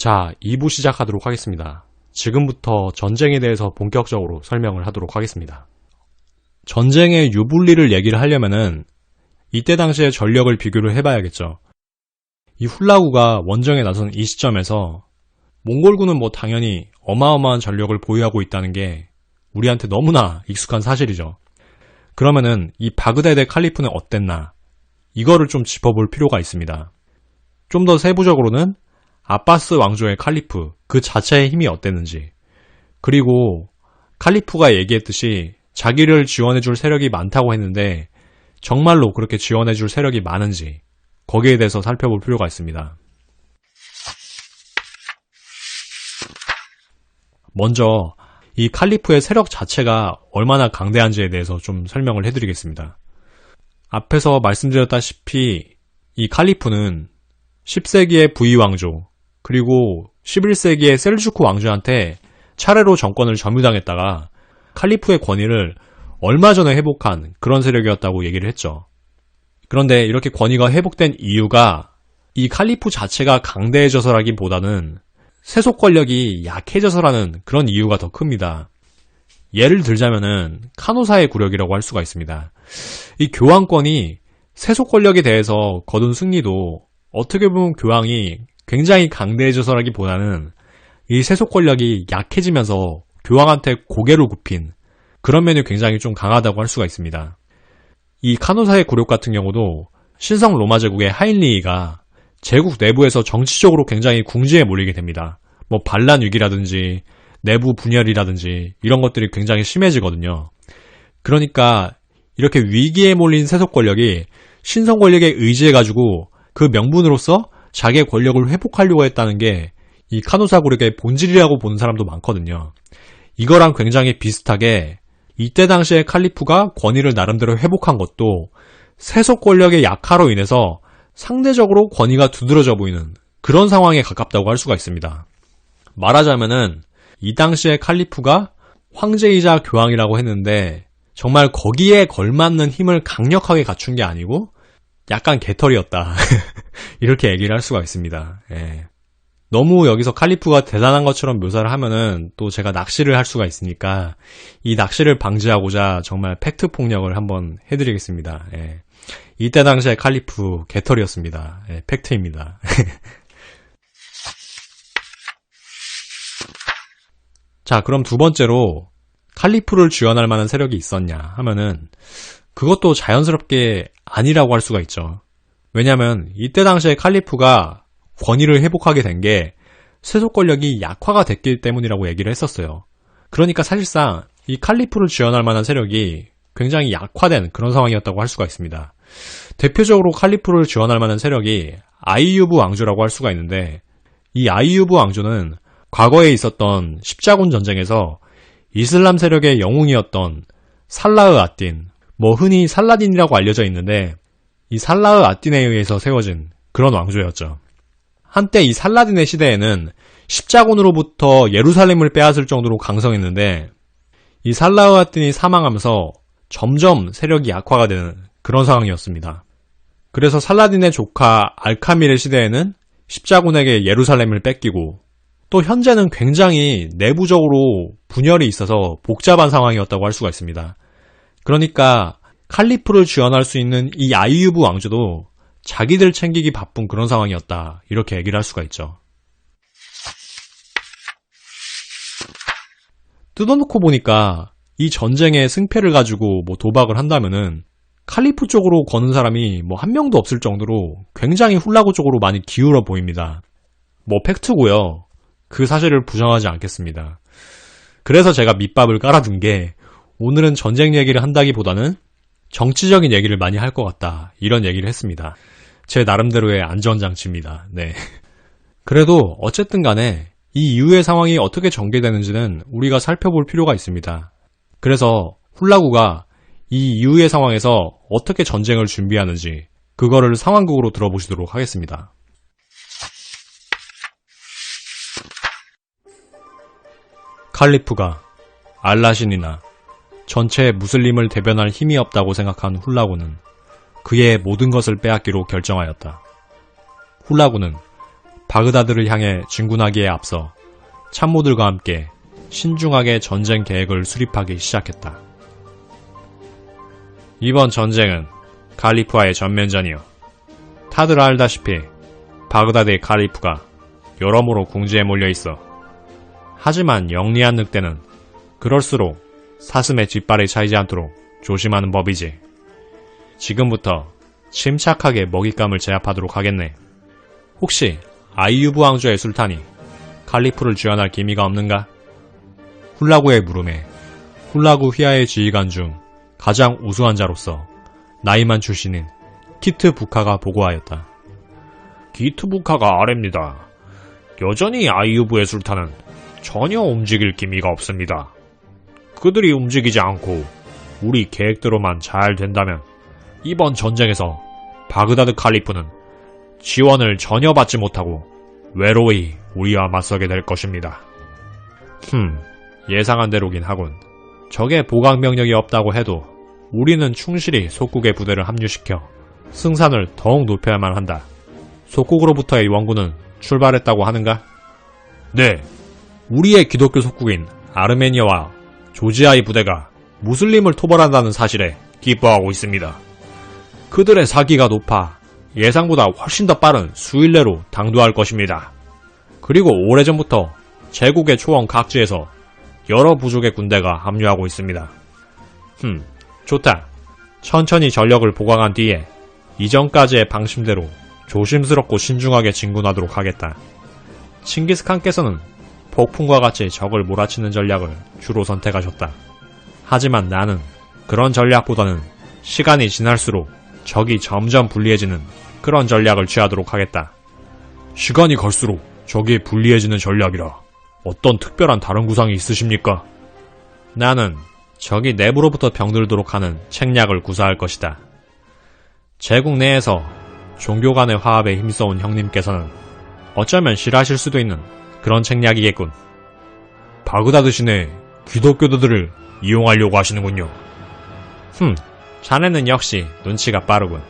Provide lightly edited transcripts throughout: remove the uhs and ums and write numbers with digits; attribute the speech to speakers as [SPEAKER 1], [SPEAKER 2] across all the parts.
[SPEAKER 1] 자, 2부 시작하도록 하겠습니다. 지금부터 전쟁에 대해서 본격적으로 설명을 하도록 하겠습니다. 전쟁의 유불리를 얘기를 하려면은 이때 당시의 전력을 비교를 해봐야겠죠. 이 훌라구가 원정에 나선 이 시점에서 몽골군은 뭐 당연히 어마어마한 전력을 보유하고 있다는 게 우리한테 너무나 익숙한 사실이죠. 그러면은 이 바그다드 칼리프는 어땠나? 이거를 좀 짚어볼 필요가 있습니다. 좀 더 세부적으로는 아바스 왕조의 칼리프 그 자체의 힘이 어땠는지, 그리고 칼리프가 얘기했듯이 자기를 지원해줄 세력이 많다고 했는데 정말로 그렇게 지원해줄 세력이 많은지 거기에 대해서 살펴볼 필요가 있습니다. 먼저 이 칼리프의 세력 자체가 얼마나 강대한지에 대해서 좀 설명을 해드리겠습니다. 앞에서 말씀드렸다시피 이 칼리프는 10세기의 부이 왕조 그리고 11세기의 셀주크 왕조한테 차례로 정권을 점유당했다가 칼리프의 권위를 얼마 전에 회복한 그런 세력이었다고 얘기를 했죠. 그런데 이렇게 권위가 회복된 이유가 이 칼리프 자체가 강대해져서라기보다는 세속 권력이 약해져서라는 그런 이유가 더 큽니다. 예를 들자면은 카노사의 굴욕이라고 할 수가 있습니다. 이 교황권이 세속 권력에 대해서 거둔 승리도 어떻게 보면 교황이 굉장히 강대해져서라기보다는 이 세속 권력이 약해지면서 교황한테 고개를 굽힌 그런 면이 굉장히 좀 강하다고 할 수가 있습니다. 이 카노사의 굴욕 같은 경우도 신성 로마 제국의 하인리히가 제국 내부에서 정치적으로 굉장히 궁지에 몰리게 됩니다. 뭐 반란 위기라든지 내부 분열이라든지 이런 것들이 굉장히 심해지거든요. 그러니까 이렇게 위기에 몰린 세속 권력이 신성 권력에 의지해가지고 그 명분으로서 자기의 권력을 회복하려고 했다는 게 이 카노사 굴욕의 본질이라고 보는 사람도 많거든요. 이거랑 굉장히 비슷하게 이때 당시에 칼리프가 권위를 나름대로 회복한 것도 세속 권력의 약화로 인해서 상대적으로 권위가 두드러져 보이는 그런 상황에 가깝다고 할 수가 있습니다. 말하자면은 이 당시에 칼리프가 황제이자 교황이라고 했는데 정말 거기에 걸맞는 힘을 강력하게 갖춘 게 아니고 약간 개털이었다. 이렇게 얘기를 할 수가 있습니다. 예. 너무 여기서 칼리프가 대단한 것처럼 묘사를 하면은 또 제가 낚시를 할 수가 있으니까 이 낚시를 방지하고자 정말 팩트 폭력을 한번 해드리겠습니다. 예. 이때 당시에 칼리프 개털이었습니다. 예, 팩트입니다. 자, 그럼 두 번째로 칼리프를 지원할 만한 세력이 있었냐 하면은 그것도 자연스럽게 아니라고 할 수가 있죠. 왜냐하면 이때 당시에 칼리프가 권위를 회복하게 된 게 세속 권력이 약화가 됐기 때문이라고 얘기를 했었어요. 그러니까 사실상 이 칼리프를 지원할 만한 세력이 굉장히 약화된 그런 상황이었다고 할 수가 있습니다. 대표적으로 칼리프를 지원할 만한 세력이 아이유브 왕조라고 할 수가 있는데 이 아이유브 왕조는 과거에 있었던 십자군 전쟁에서 이슬람 세력의 영웅이었던 살라흐 아딘, 뭐 흔히 살라딘이라고 알려져 있는데 이 살라흐 아딘에 의해서 세워진 그런 왕조였죠. 한때 이 살라딘의 시대에는 십자군으로부터 예루살렘을 빼앗을 정도로 강성했는데 이 살라흐 아딘이 사망하면서 점점 세력이 약화가 되는 그런 상황이었습니다. 그래서 살라딘의 조카 알카밀의 시대에는 십자군에게 예루살렘을 뺏기고 또 현재는 굉장히 내부적으로 분열이 있어서 복잡한 상황이었다고 할 수가 있습니다. 그러니까 칼리프를 지원할 수 있는 이 아이유브 왕조도 자기들 챙기기 바쁜 그런 상황이었다. 이렇게 얘기를 할 수가 있죠. 뜯어놓고 보니까 이 전쟁의 승패를 가지고 뭐 도박을 한다면은 칼리프 쪽으로 거는 사람이 뭐 한 명도 없을 정도로 굉장히 훌라구 쪽으로 많이 기울어 보입니다. 뭐 팩트고요. 그 사실을 부정하지 않겠습니다. 그래서 제가 밑밥을 깔아둔 게 오늘은 전쟁 얘기를 한다기보다는 정치적인 얘기를 많이 할 것 같다. 이런 얘기를 했습니다. 제 나름대로의 안전장치입니다. 네. 그래도 어쨌든 간에 이 이후의 상황이 어떻게 전개되는지는 우리가 살펴볼 필요가 있습니다. 그래서 훌라구가 이 이후의 상황에서 어떻게 전쟁을 준비하는지 그거를 상황극으로 들어보시도록 하겠습니다. 칼리프가 알라신이나 전체 무슬림을 대변할 힘이 없다고 생각한 훌라구는 그의 모든 것을 빼앗기로 결정하였다. 훌라구는 바그다드를 향해 진군하기에 앞서 참모들과 함께 신중하게 전쟁 계획을 수립하기 시작했다. 이번 전쟁은 칼리프와의 전면전이요. 다들 알다시피 바그다드의 칼리프가 여러모로 궁지에 몰려있어. 하지만 영리한 늑대는 그럴수록 사슴의 뒷발이 차이지 않도록 조심하는 법이지. 지금부터 침착하게 먹잇감을 제압하도록 하겠네. 혹시 아이유브 왕조의 술탄이 칼리프를 주연할 기미가 없는가? 훌라구의 물음에 훌라구 휘하의 지휘관 중 가장 우수한 자로서 나이만 출신인 키트 부카가 보고하였다. 키트 부카가 아랍니다. 여전히 아이유브의 술탄은 전혀 움직일 기미가 없습니다. 그들이 움직이지 않고 우리 계획대로만 잘 된다면 이번 전쟁에서 바그다드 칼리프는 지원을 전혀 받지 못하고 외로이 우리와 맞서게 될 것입니다. 예상한 대로긴 하군. 적의 보강 병력이 없다고 해도 우리는 충실히 속국의 부대를 합류시켜 승산을 더욱 높여야만 한다. 속국으로부터의 원군은 출발했다고 하는가? 네, 우리의 기독교 속국인 아르메니아와 조지아의 부대가 무슬림을 토벌한다는 사실에 기뻐하고 있습니다. 그들의 사기가 높아 예상보다 훨씬 더 빠른 수일 내로 당도할 것입니다. 그리고 오래전부터 제국의 초원 각지에서 여러 부족의 군대가 합류하고 있습니다. 좋다. 천천히 전력을 보강한 뒤에 이전까지의 방침대로 조심스럽고 신중하게 진군하도록 하겠다. 칭기스칸께서는 폭풍과 같이 적을 몰아치는 전략을 주로 선택하셨다. 하지만 나는 그런 전략보다는 시간이 지날수록 적이 점점 불리해지는 그런 전략을 취하도록 하겠다. 시간이 갈수록 적이 불리해지는 전략이라 어떤 특별한 다른 구상이 있으십니까? 나는 적이 내부로부터 병들도록 하는 책략을 구사할 것이다. 제국 내에서 종교 간의 화합에 힘써온 형님께서는 어쩌면 싫어하실 수도 있는 그런 책략이겠군. 바그다드 시내 기독교도들을 이용하려고 하시는군요. 자네는 역시 눈치가 빠르군.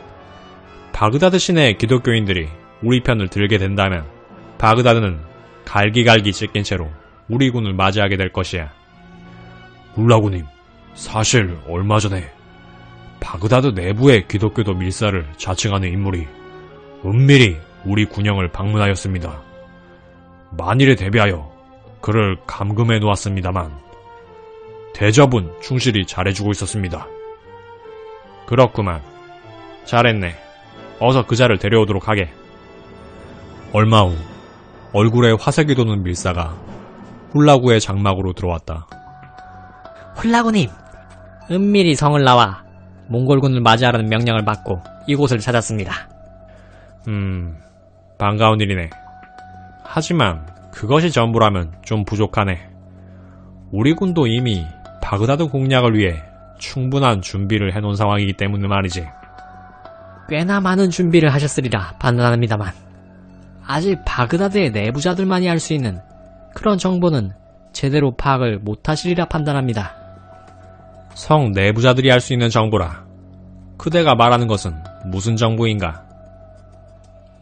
[SPEAKER 1] 바그다드 시내의 기독교인들이 우리 편을 들게 된다면 바그다드는 갈기갈기 찢긴 채로 우리 군을 맞이하게 될 것이야. 훌라구님, 사실 얼마 전에 바그다드 내부의 기독교도 밀사를 자칭하는 인물이 은밀히 우리 군영을 방문하였습니다. 만일에 대비하여 그를 감금해 놓았습니다만 대접은 충실히 잘해주고 있었습니다. 그렇구만. 잘했네. 어서 그 자를 데려오도록 하게. 얼마 후 얼굴에 화색이 도는 밀사가 훌라구의 장막으로 들어왔다.
[SPEAKER 2] 훌라구님, 은밀히 성을 나와 몽골군을 맞이하라는 명령을 받고 이곳을 찾았습니다.
[SPEAKER 1] 반가운 일이네. 하지만 그것이 전부라면 좀 부족하네. 우리 군도 이미 바그다드 공략을 위해 충분한 준비를 해놓은 상황이기 때문에 말이지.
[SPEAKER 2] 꽤나 많은 준비를 하셨으리라 판단합니다만 아직 바그다드의 내부자들만이 알 수 있는 그런 정보는 제대로 파악을 못하시리라 판단합니다.
[SPEAKER 1] 성 내부자들이 알 수 있는 정보라. 그대가 말하는 것은 무슨 정보인가?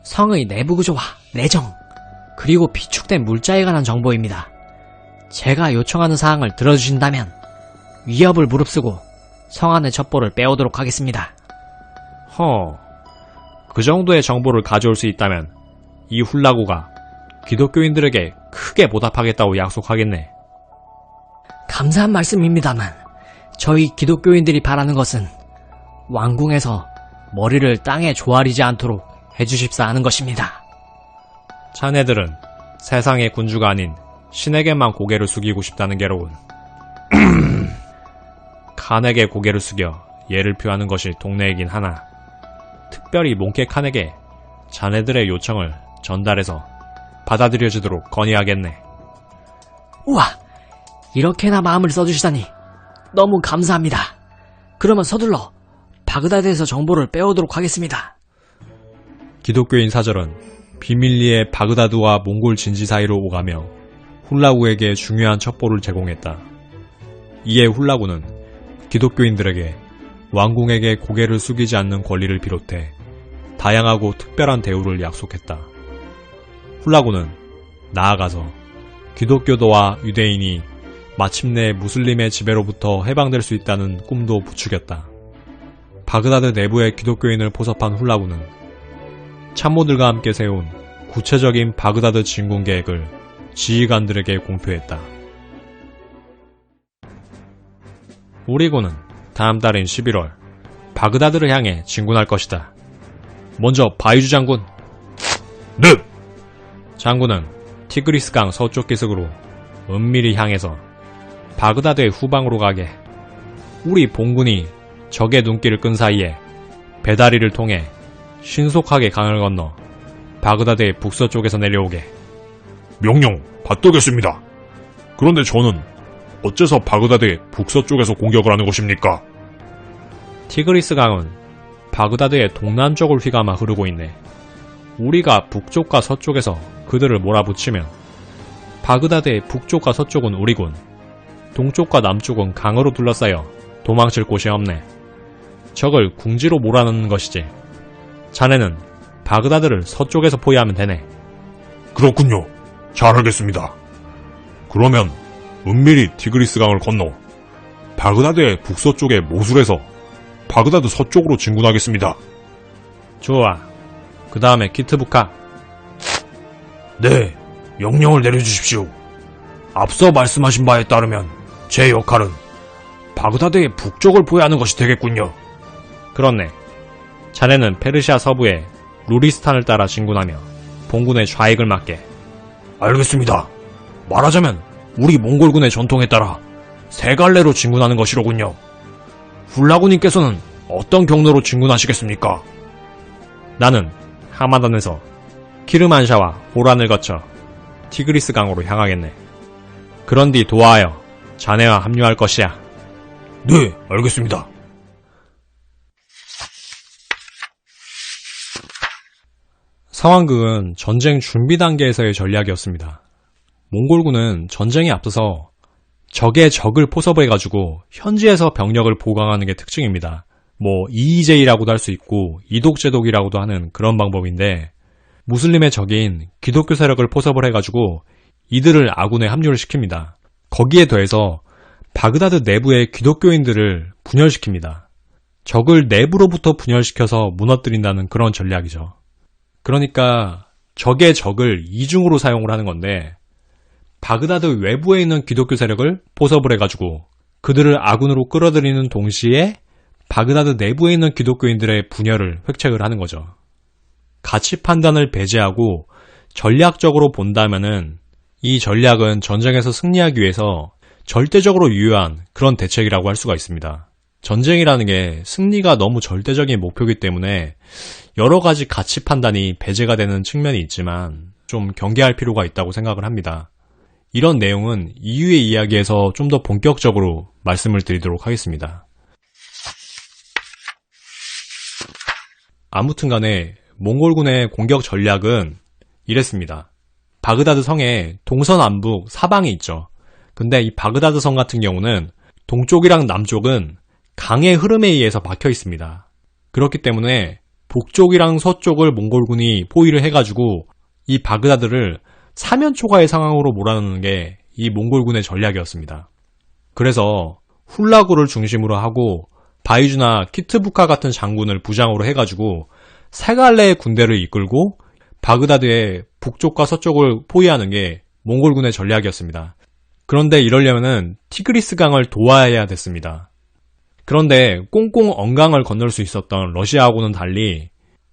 [SPEAKER 2] 성의 내부 구조와 내정, 그리고 비축된 물자에 관한 정보입니다. 제가 요청하는 사항을 들어주신다면 위협을 무릅쓰고 성 안의 첩보를 빼오도록 하겠습니다.
[SPEAKER 1] 그 정도의 정보를 가져올 수 있다면 이 훌라구가 기독교인들에게 크게 보답하겠다고 약속하겠네.
[SPEAKER 2] 감사한 말씀입니다만 저희 기독교인들이 바라는 것은 왕궁에서 머리를 땅에 조아리지 않도록 해주십사 하는 것입니다.
[SPEAKER 1] 자네들은 세상의 군주가 아닌 신에게만 고개를 숙이고 싶다는 게로군. 칸에게 고개를 숙여 예를 표하는 것이 동네이긴 하나 특별히 몽케 칸에게 자네들의 요청을 전달해서 받아들여지도록 건의하겠네.
[SPEAKER 2] 우와, 이렇게나 마음을 써주시다니 너무 감사합니다. 그러면 서둘러 바그다드에서 정보를 빼오도록 하겠습니다.
[SPEAKER 1] 기독교인 사절은 비밀리에 바그다드와 몽골 진지 사이로 오가며 훌라구에게 중요한 첩보를 제공했다. 이에 훌라구는 기독교인들에게 왕궁에게 고개를 숙이지 않는 권리를 비롯해 다양하고 특별한 대우를 약속했다. 훌라구는 나아가서 기독교도와 유대인이 마침내 무슬림의 지배로부터 해방될 수 있다는 꿈도 부추겼다. 바그다드 내부의 기독교인을 포섭한 훌라구는 참모들과 함께 세운 구체적인 바그다드 진군 계획을 지휘관들에게 공표했다. 우리 군은 다음 달인 11월 바그다드를 향해 진군할 것이다. 먼저 바이주 장군.
[SPEAKER 3] 네!
[SPEAKER 1] 장군은 티그리스강 서쪽 기슭으로 은밀히 향해서 바그다드의 후방으로 가게, 우리 본군이 적의 눈길을 끈 사이에 배다리를 통해 신속하게 강을 건너 바그다드의 북서쪽에서 내려오게.
[SPEAKER 3] 명령 받들겠습니다. 그런데 저는 어째서 바그다드의 북서쪽에서 공격을 하는 것입니까?
[SPEAKER 1] 티그리스 강은 바그다드의 동남쪽을 휘감아 흐르고 있네. 우리가 북쪽과 서쪽에서 그들을 몰아붙이면 바그다드의 북쪽과 서쪽은 우리 군, 동쪽과 남쪽은 강으로 둘러싸여 도망칠 곳이 없네. 적을 궁지로 몰아넣는 것이지. 자네는 바그다드를 서쪽에서 포위하면 되네.
[SPEAKER 3] 그렇군요. 잘하겠습니다. 그러면 은밀히 티그리스 강을 건너 바그다드의 북서쪽의 모술에서 바그다드 서쪽으로 진군하겠습니다.
[SPEAKER 1] 좋아. 그 다음에 키트부카.
[SPEAKER 3] 네, 명령을 내려주십시오. 앞서 말씀하신 바에 따르면 제 역할은 바그다드의 북쪽을 포위하는 것이 되겠군요.
[SPEAKER 1] 그렇네. 자네는 페르시아 서부의 루리스탄을 따라 진군하며 본군의 좌익을 맡게.
[SPEAKER 3] 알겠습니다. 말하자면 우리 몽골군의 전통에 따라 세 갈래로 진군하는 것이로군요. 훌라구님께서는 어떤 경로로 진군하시겠습니까?
[SPEAKER 1] 나는 하마단에서 키르만샤와 호란을 거쳐 티그리스 강으로 향하겠네. 그런 뒤 도하여 자네와 합류할 것이야.
[SPEAKER 3] 네, 알겠습니다.
[SPEAKER 1] 상황극은 전쟁 준비 단계에서의 전략이었습니다. 몽골군은 전쟁에 앞서서 적의 적을 포섭해가지고 현지에서 병력을 보강하는 게 특징입니다. 뭐 EEJ라고도 할 수 있고 이독제독이라고도 하는 그런 방법인데, 무슬림의 적인 기독교 세력을 포섭을 해가지고 이들을 아군에 합류를 시킵니다. 거기에 더해서 바그다드 내부의 기독교인들을 분열시킵니다. 적을 내부로부터 분열시켜서 무너뜨린다는 그런 전략이죠. 그러니까 적의 적을 이중으로 사용을 하는 건데, 바그다드 외부에 있는 기독교 세력을 포섭을 해가지고 그들을 아군으로 끌어들이는 동시에 바그다드 내부에 있는 기독교인들의 분열을 획책을 하는 거죠. 가치 판단을 배제하고 전략적으로 본다면은 이 전략은 전쟁에서 승리하기 위해서 절대적으로 유효한 그런 대책이라고 할 수가 있습니다. 전쟁이라는 게 승리가 너무 절대적인 목표이기 때문에 여러 가지 가치 판단이 배제가 되는 측면이 있지만 좀 경계할 필요가 있다고 생각을 합니다. 이런 내용은 이후의 이야기에서 좀 더 본격적으로 말씀을 드리도록 하겠습니다. 아무튼 간에 몽골군의 공격 전략은 이랬습니다. 바그다드 성에 동서남북 사방이 있죠. 근데 이 바그다드 성 같은 경우는 동쪽이랑 남쪽은 강의 흐름에 의해서 막혀 있습니다. 그렇기 때문에 북쪽이랑 서쪽을 몽골군이 포위를 해가지고 이 바그다드를 사면초가의 상황으로 몰아넣는 게 이 몽골군의 전략이었습니다. 그래서 훌라구를 중심으로 하고 바이주나 키트부카 같은 장군을 부장으로 해가지고 세 갈래의 군대를 이끌고 바그다드의 북쪽과 서쪽을 포위하는 게 몽골군의 전략이었습니다. 그런데 이러려면은 티그리스 강을 도하해야 됐습니다. 그런데 꽁꽁 언강을 건널 수 있었던 러시아하고는 달리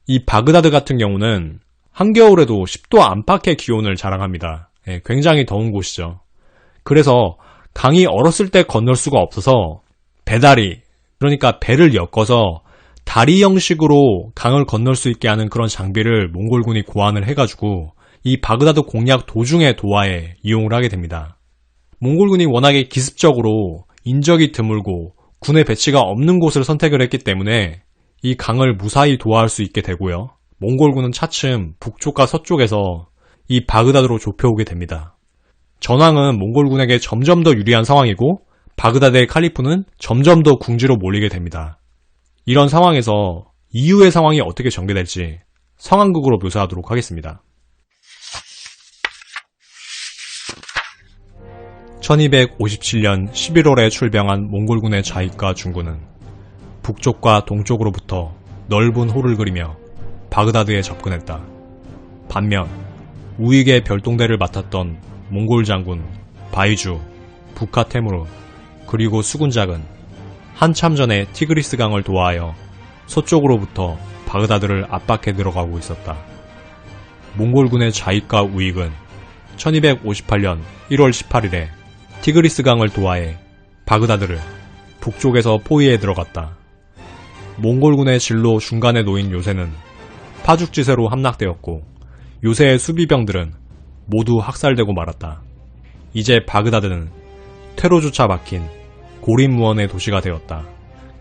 [SPEAKER 1] 이 바그다드 같은 경우는 한겨울에도 10도 안팎의 기온을 자랑합니다. 굉장히 더운 곳이죠. 그래서 강이 얼었을 때 건널 수가 없어서 배다리, 그러니까 배를 엮어서 다리 형식으로 강을 건널 수 있게 하는 그런 장비를 몽골군이 고안을 해가지고 이 바그다드 공략 도중에 도하에 이용을 하게 됩니다. 몽골군이 워낙에 기습적으로 인적이 드물고 군의 배치가 없는 곳을 선택을 했기 때문에 이 강을 무사히 도하할 수 있게 되고요. 몽골군은 차츰 북쪽과 서쪽에서 이 바그다드로 좁혀오게 됩니다. 전황은 몽골군에게 점점 더 유리한 상황이고 바그다드의 칼리프는 점점 더 궁지로 몰리게 됩니다. 이런 상황에서 이후의 상황이 어떻게 전개될지 상황극으로 묘사하도록 하겠습니다. 1257년 11월에 출병한 몽골군의 자익과 중군은 북쪽과 동쪽으로부터 넓은 호를 그리며 바그다드에 접근했다. 반면 우익의 별동대를 맡았던 몽골 장군 바이주, 부카테무르, 그리고 수군작은 한참 전에 티그리스 강을 도하여 서쪽으로부터 바그다드를 압박해 들어가고 있었다. 몽골군의 자익과 우익은 1258년 1월 18일에 티그리스 강을 도하해 바그다드를 북쪽에서 포위해 들어갔다. 몽골군의 진로 중간에 놓인 요새는 파죽지세로 함락되었고 요새의 수비병들은 모두 학살되고 말았다. 이제 바그다드는 퇴로조차 막힌 고립무원의 도시가 되었다.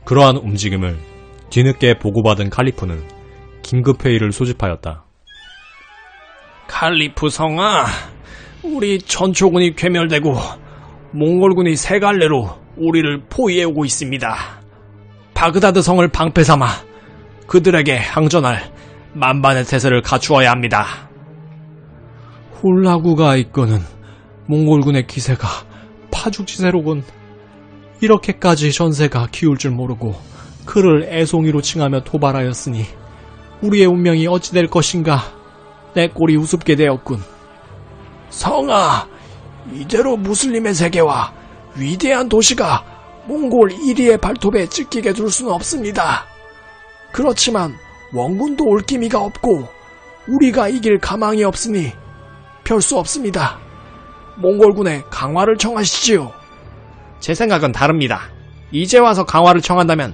[SPEAKER 1] 그러한 움직임을 뒤늦게 보고받은 칼리프는 긴급회의를 소집하였다.
[SPEAKER 3] 칼리프 성아, 우리 전초군이 괴멸되고 몽골군이 세 갈래로 우리를 포위해오고 있습니다. 바그다드 성을 방패삼아 그들에게 항전할 만반의 태세를 갖추어야 합니다.
[SPEAKER 1] 훌라구가 이끄는 몽골군의 기세가 파죽지세로군. 이렇게까지 전세가 기울 줄 모르고 그를 애송이로 칭하며 도발하였으니 우리의 운명이 어찌 될 것인가. 내 꼴이 우습게 되었군.
[SPEAKER 3] 성아, 이대로 무슬림의 세계와 위대한 도시가 몽골 1위의 발톱에 찍히게 둘 수는 없습니다. 그렇지만 원군도 올 기미가 없고 우리가 이길 가망이 없으니 별 수 없습니다. 몽골군의 강화를 청하시지요.
[SPEAKER 2] 제 생각은 다릅니다. 이제 와서 강화를 청한다면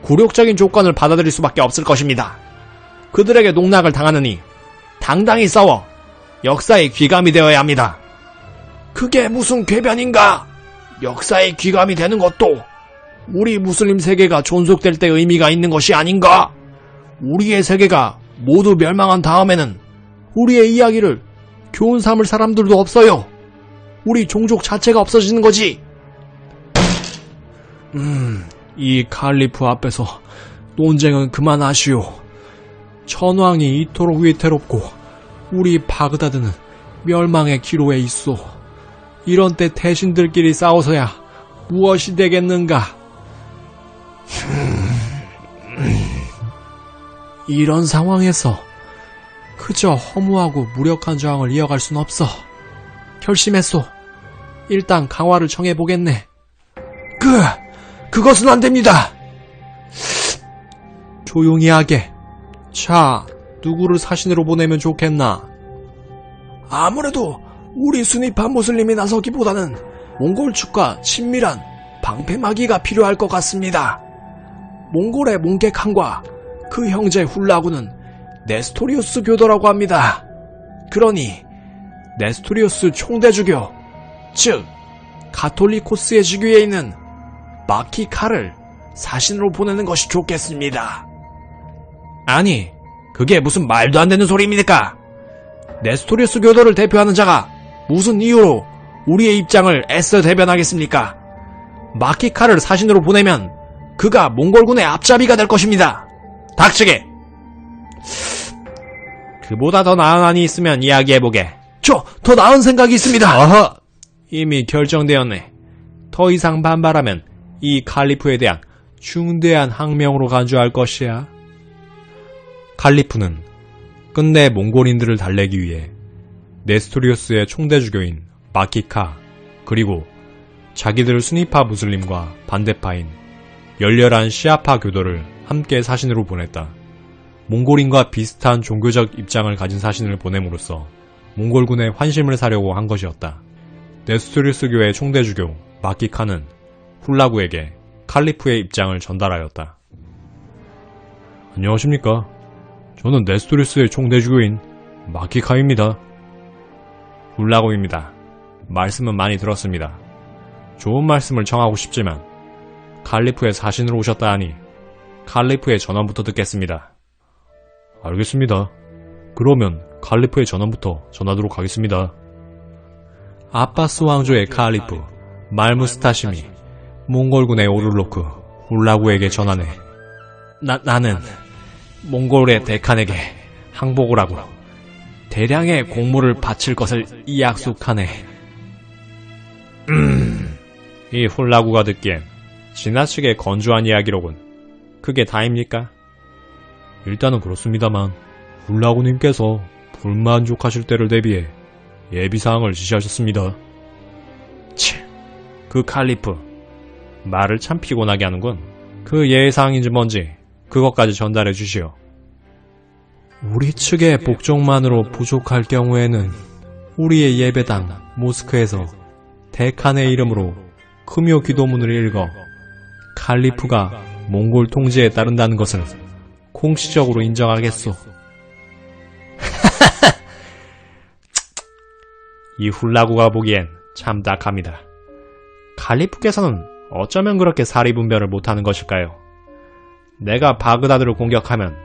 [SPEAKER 2] 굴욕적인 조건을 받아들일 수밖에 없을 것입니다. 그들에게 농락을 당하느니 당당히 싸워 역사의 귀감이 되어야 합니다.
[SPEAKER 3] 그게 무슨 궤변인가? 역사의 귀감이 되는 것도 우리 무슬림 세계가 존속될 때 의미가 있는 것이 아닌가? 우리의 세계가 모두 멸망한 다음에는 우리의 이야기를 교훈 삼을 사람들도 없어요. 우리 종족 자체가 없어지는 거지.
[SPEAKER 1] 이 칼리프 앞에서 논쟁은 그만하시오. 천왕이 이토록 위태롭고 우리 바그다드는 멸망의 기로에 있소. 이런 때 대신들끼리 싸워서야 무엇이 되겠는가? 이런 상황에서 그저 허무하고 무력한 저항을 이어갈 순 없어. 결심했소. 일단 강화를 청해보겠네.
[SPEAKER 3] 그것은 안 됩니다.
[SPEAKER 1] 조용히 하게. 자, 누구를 사신으로 보내면 좋겠나?
[SPEAKER 3] 아무래도 우리 순위파 무슬림이 나서기보다는 몽골 측과 친밀한 방패막이가 필요할 것 같습니다. 몽골의 몽개칸과 그 형제 훌라구는 네스토리우스 교도라고 합니다. 그러니 네스토리우스 총대주교, 즉 가톨리코스의 주교에 있는 마키카를 사신으로 보내는 것이 좋겠습니다.
[SPEAKER 2] 아니, 그게 무슨 말도 안 되는 소리입니까? 네스토리우스 교도를 대표하는 자가 무슨 이유로 우리의 입장을 애써 대변하겠습니까? 마키카를 사신으로 보내면 그가 몽골군의 앞잡이가 될 것입니다. 닥치게! 그보다 더 나은 안이 있으면 이야기해보게.
[SPEAKER 3] 더 나은 생각이 있습니다.
[SPEAKER 1] 아하! 이미 결정되었네. 더 이상 반발하면 이 칼리프에 대한 중대한 항명으로 간주할 것이야. 칼리프는 끝내 몽골인들을 달래기 위해 네스토리우스의 총대주교인 마키카 그리고 자기들 순위파 무슬림과 반대파인 열렬한 시아파 교도를 함께 사신으로 보냈다. 몽골인과 비슷한 종교적 입장을 가진 사신을 보냄으로써 몽골군의 환심을 사려고 한 것이었다. 네스토리우스 교의 총대주교 마키카는 훌라구에게 칼리프의 입장을 전달하였다. 안녕하십니까? 저는 네스토리우스의 총대주교인 마키카입니다. 훌라구입니다. 말씀은 많이 들었습니다. 좋은 말씀을 청하고 싶지만 칼리프의 사신으로 오셨다 하니 칼리프의 전원부터 듣겠습니다. 알겠습니다. 그러면 칼리프의 전원부터 전하도록 하겠습니다. 아빠스 왕조의 칼리프 말무스타심이 몽골군의 오를로크 훌라구에게 전하네. 나는 몽골의 데칸에게 항복을 하고 대량의 공물을 바칠 것을 약속하네. 이 훌라구가 듣기엔 지나치게 건조한 이야기로군. 그게 다입니까? 일단은 그렇습니다만 훌라구님께서 불만족하실 때를 대비해 예비사항을 지시하셨습니다. 그 칼리프 말을 참 피곤하게 하는군. 그 예사항인지 뭔지 그것까지 전달해 주시오. 우리 측의 복종만으로 부족할 경우에는 우리의 예배당 모스크에서 데칸의 이름으로 금요 기도문을 읽어 칼리프가 몽골 통제에 따른다는 것을 공식적으로 인정하겠소. 이 훌라구가 보기엔 참 딱합니다. 칼리프께서는 어쩌면 그렇게 사리분별을 못하는 것일까요? 내가 바그다드를 공격하면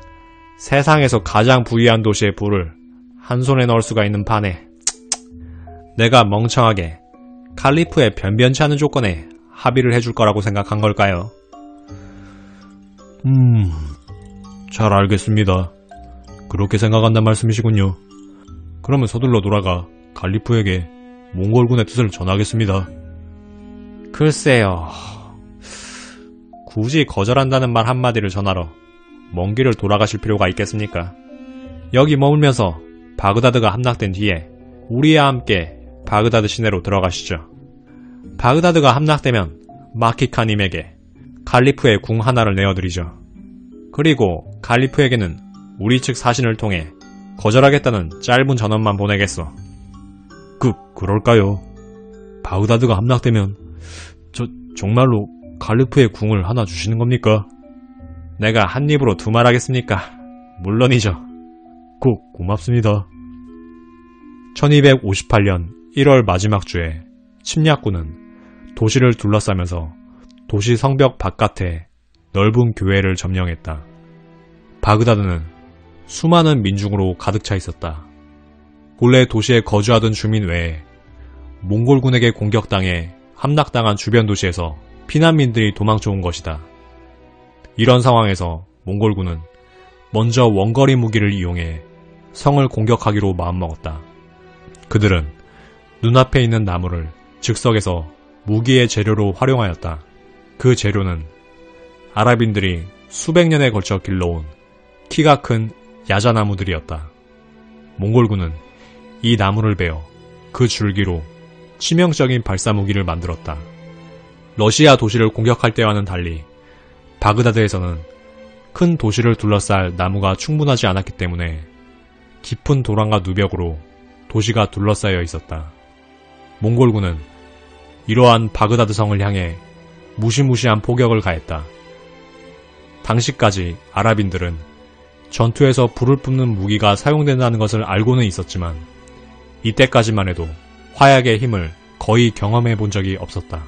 [SPEAKER 1] 세상에서 가장 부유한 도시의 부를 한 손에 넣을 수가 있는 판에 내가 멍청하게 칼리프의 변변치 않은 조건에 합의를 해줄 거라고 생각한 걸까요? 잘 알겠습니다. 그렇게 생각한단 말씀이시군요. 그러면 서둘러 돌아가 칼리프에게 몽골군의 뜻을 전하겠습니다. 글쎄요. 굳이 거절한다는 말 한마디를 전하러 먼 길을 돌아가실 필요가 있겠습니까? 여기 머물면서 바그다드가 함락된 뒤에 우리와 함께 바그다드 시내로 들어가시죠. 바그다드가 함락되면 마키카님에게 칼리프의 궁 하나를 내어드리죠. 그리고 칼리프에게는 우리 측 사신을 통해 거절하겠다는 짧은 전원만 보내겠소. 그럴까요? 바그다드가 함락되면 정말로 칼리프의 궁을 하나 주시는 겁니까? 내가 한 입으로 두 말 하겠습니까? 물론이죠. 고맙습니다. 1258년 1월 마지막 주에 침략군은 도시를 둘러싸면서 도시 성벽 바깥에 넓은 교회를 점령했다. 바그다드는 수많은 민중으로 가득 차 있었다. 본래 도시에 거주하던 주민 외에 몽골군에게 공격당해 함락당한 주변 도시에서 피난민들이 도망쳐온 것이다. 이런 상황에서 몽골군은 먼저 원거리 무기를 이용해 성을 공격하기로 마음먹었다. 그들은 눈앞에 있는 나무를 즉석에서 무기의 재료로 활용하였다. 그 재료는 아랍인들이 수백 년에 걸쳐 길러온 키가 큰 야자나무들이었다. 몽골군은 이 나무를 베어 그 줄기로 치명적인 발사무기를 만들었다. 러시아 도시를 공격할 때와는 달리 바그다드에서는 큰 도시를 둘러쌀 나무가 충분하지 않았기 때문에 깊은 도랑과 누벽으로 도시가 둘러싸여 있었다. 몽골군은 이러한 바그다드 성을 향해 무시무시한 포격을 가했다. 당시까지 아랍인들은 전투에서 불을 뿜는 무기가 사용된다는 것을 알고는 있었지만 이때까지만 해도 화약의 힘을 거의 경험해 본 적이 없었다.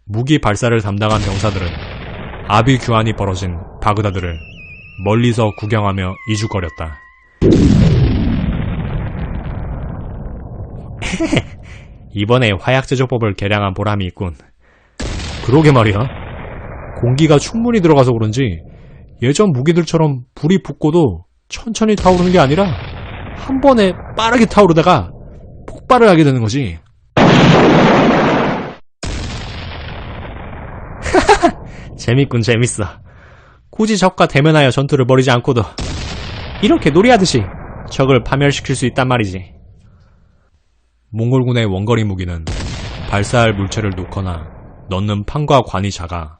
[SPEAKER 1] 무기 발사를 담당한 병사들은 아비규환이 벌어진 바그다드를 멀리서 구경하며 이죽거렸다. 이번에 화약 제조법을 개량한 보람이 있군. 그러게 말이야. 공기가 충분히 들어가서 그런지 예전 무기들처럼 불이 붙고도 천천히 타오르는 게 아니라 한 번에 빠르게 타오르다가 폭발을 하게 되는 거지. 재밌군, 재밌어. 굳이 적과 대면하여 전투를 벌이지 않고도 이렇게 놀이하듯이 적을 파멸시킬 수 있단 말이지. 몽골군의 원거리 무기는 발사할 물체를 놓거나 넣는 판과 관이 작아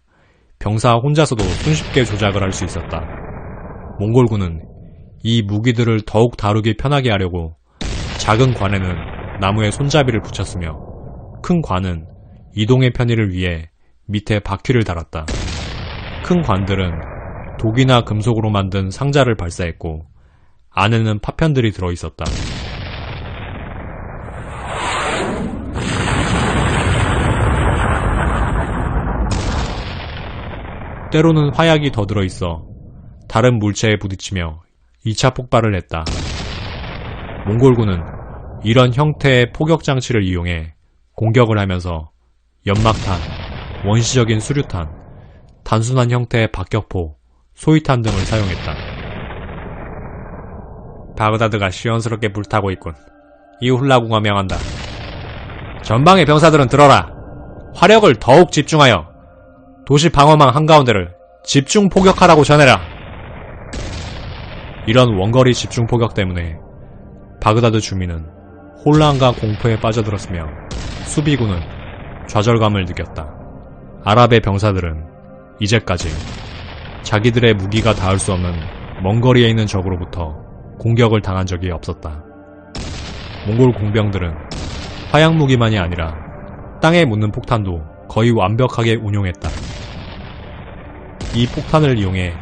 [SPEAKER 1] 병사 혼자서도 손쉽게 조작을 할 수 있었다. 몽골군은 이 무기들을 더욱 다루기 편하게 하려고 작은 관에는 나무에 손잡이를 붙였으며 큰 관은 이동의 편의를 위해 밑에 바퀴를 달았다. 큰 관들은 독이나 금속으로 만든 상자를 발사했고 안에는 파편들이 들어있었다. 때로는 화약이 더 들어있어 다른 물체에 부딪히며 2차 폭발을 했다. 몽골군은 이런 형태의 포격장치를 이용해 공격을 하면서 연막탄, 원시적인 수류탄, 단순한 형태의 박격포, 소위탄 등을 사용했다. 바그다드가 시원스럽게 불타고 있군. 이 훌라구가 명한다. 전방의 병사들은 들어라. 화력을 더욱 집중하여 도시 방어망 한가운데를 집중 포격하라고 전해라. 이런 원거리 집중 포격 때문에 바그다드 주민은 혼란과 공포에 빠져들었으며 수비군은 좌절감을 느꼈다. 아랍의 병사들은 이제까지 자기들의 무기가 닿을 수 없는 먼 거리에 있는 적으로부터 공격을 당한 적이 없었다. 몽골 공병들은 화약 무기만이 아니라 땅에 묻는 폭탄도 거의 완벽하게 운용했다. 이 폭탄을 이용해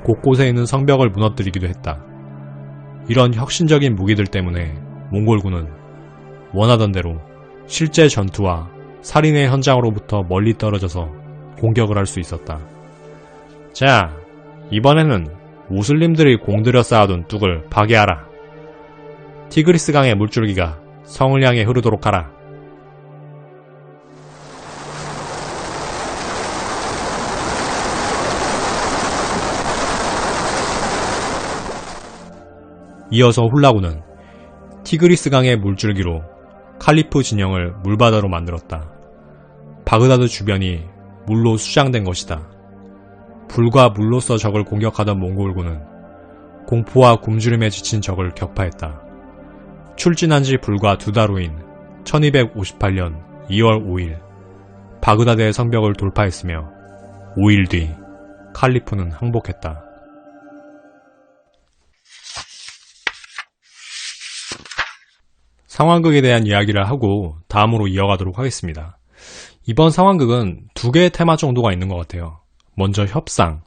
[SPEAKER 1] 곳곳에 있는 성벽을 무너뜨리기도 했다. 이런 혁신적인 무기들 때문에 몽골군은 원하던 대로 실제 전투와 살인의 현장으로부터 멀리 떨어져서 공격을 할 수 있었다. 자, 이번에는 무슬림들이 공들여 쌓아둔 뚝을 파괴하라. 티그리스 강의 물줄기가 성을 향해 흐르도록 하라. 이어서 훌라구는 티그리스 강의 물줄기로 칼리프 진영을 물바다로 만들었다. 바그다드 주변이 물로 수장된 것이다. 불과 물로써 적을 공격하던 몽골군은 공포와 굶주림에 지친 적을 격파했다. 출진한 지 불과 2달 후인 1258년 2월 5일 바그다드의 성벽을 돌파했으며 5일 뒤 칼리프는 항복했다. 상황극에 대한 이야기를 하고 다음으로 이어가도록 하겠습니다. 이번 상황극은 2개의 테마 정도가 있는 것 같아요. 먼저 협상,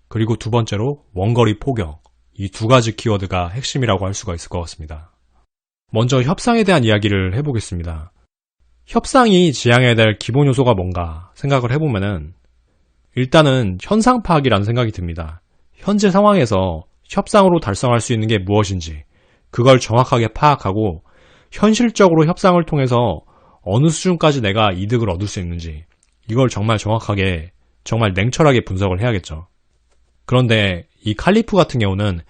[SPEAKER 1] 그리고 두 번째로 원거리 포격. 이 2가지 키워드가 핵심이라고 할 수가 있을 것 같습니다. 먼저 협상에 대한 이야기를 해보겠습니다. 협상이 지향해야 될 기본 요소가 뭔가 생각을 해보면은 일단은 현상 파악이라는 생각이 듭니다. 현재 상황에서 협상으로 달성할 수 있는 게 무엇인지 그걸 정확하게 파악하고 현실적으로 협상을 통해서 어느 수준까지 내가 이득을 얻을 수 있는지 이걸 정말 정확하게 정말 냉철하게 분석을 해야겠죠. 그런데 이 칼리프 같은 경우는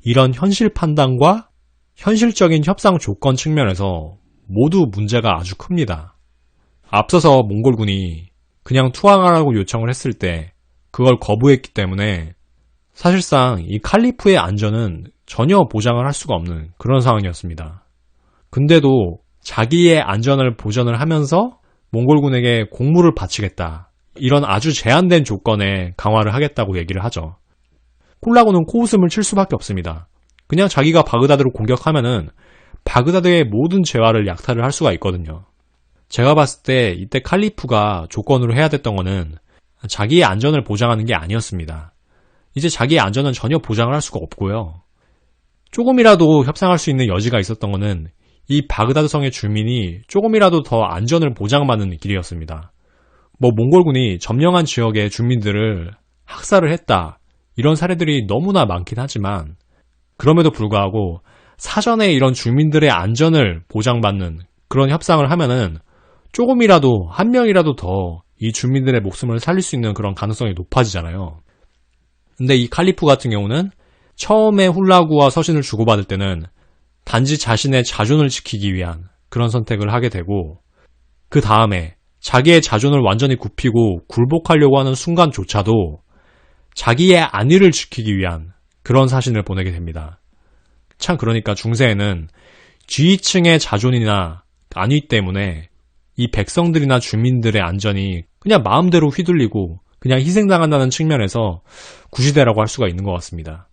[SPEAKER 1] 이런 현실 판단과 현실적인 협상 조건 측면에서 모두 문제가 아주 큽니다. 앞서서 몽골군이 그냥 투항하라고 요청을 했을 때 그걸 거부했기 때문에 사실상 이 칼리프의 안전은 전혀 보장을 할 수가 없는 그런 상황이었습니다. 근데도 자기의 안전을 보전을 하면서 몽골군에게 공물을 바치겠다. 이런 아주 제한된 조건에 강화를 하겠다고 얘기를 하죠. 훌라구는 코웃음을 칠 수밖에 없습니다. 그냥 자기가 바그다드를 공격하면은 바그다드의 모든 재화를 약탈을 할 수가 있거든요. 제가 봤을 때 이때 칼리프가 조건으로 해야 됐던 거는 자기의 안전을 보장하는 게 아니었습니다. 이제 자기의 안전은 전혀 보장을 할 수가 없고요. 조금이라도 협상할 수 있는 여지가 있었던 거는 이 바그다드 성의 주민이 조금이라도 더 안전을 보장받는 길이었습니다. 몽골군이 점령한 지역의 주민들을 학살을 했다. 이런 사례들이 너무나 많긴 하지만 그럼에도 불구하고 사전에 이런 주민들의 안전을 보장받는 그런 협상을 하면은 조금이라도 한 명이라도 더 이 주민들의 목숨을 살릴 수 있는 그런 가능성이 높아지잖아요. 근데 이 칼리프 같은 경우는 처음에 훌라구와 서신을 주고받을 때는 단지 자신의 자존을 지키기 위한 그런 선택을 하게 되고 그 다음에 자기의 자존을 완전히 굽히고 굴복하려고 하는 순간조차도 자기의 안위를 지키기 위한 그런 사신을 보내게 됩니다. 참 그러니까 중세에는 지휘층의 자존이나 안위 때문에 이 백성들이나 주민들의 안전이 그냥 마음대로 휘둘리고 그냥 희생당한다는 측면에서 구시대라고 할 수가 있는 것 같습니다.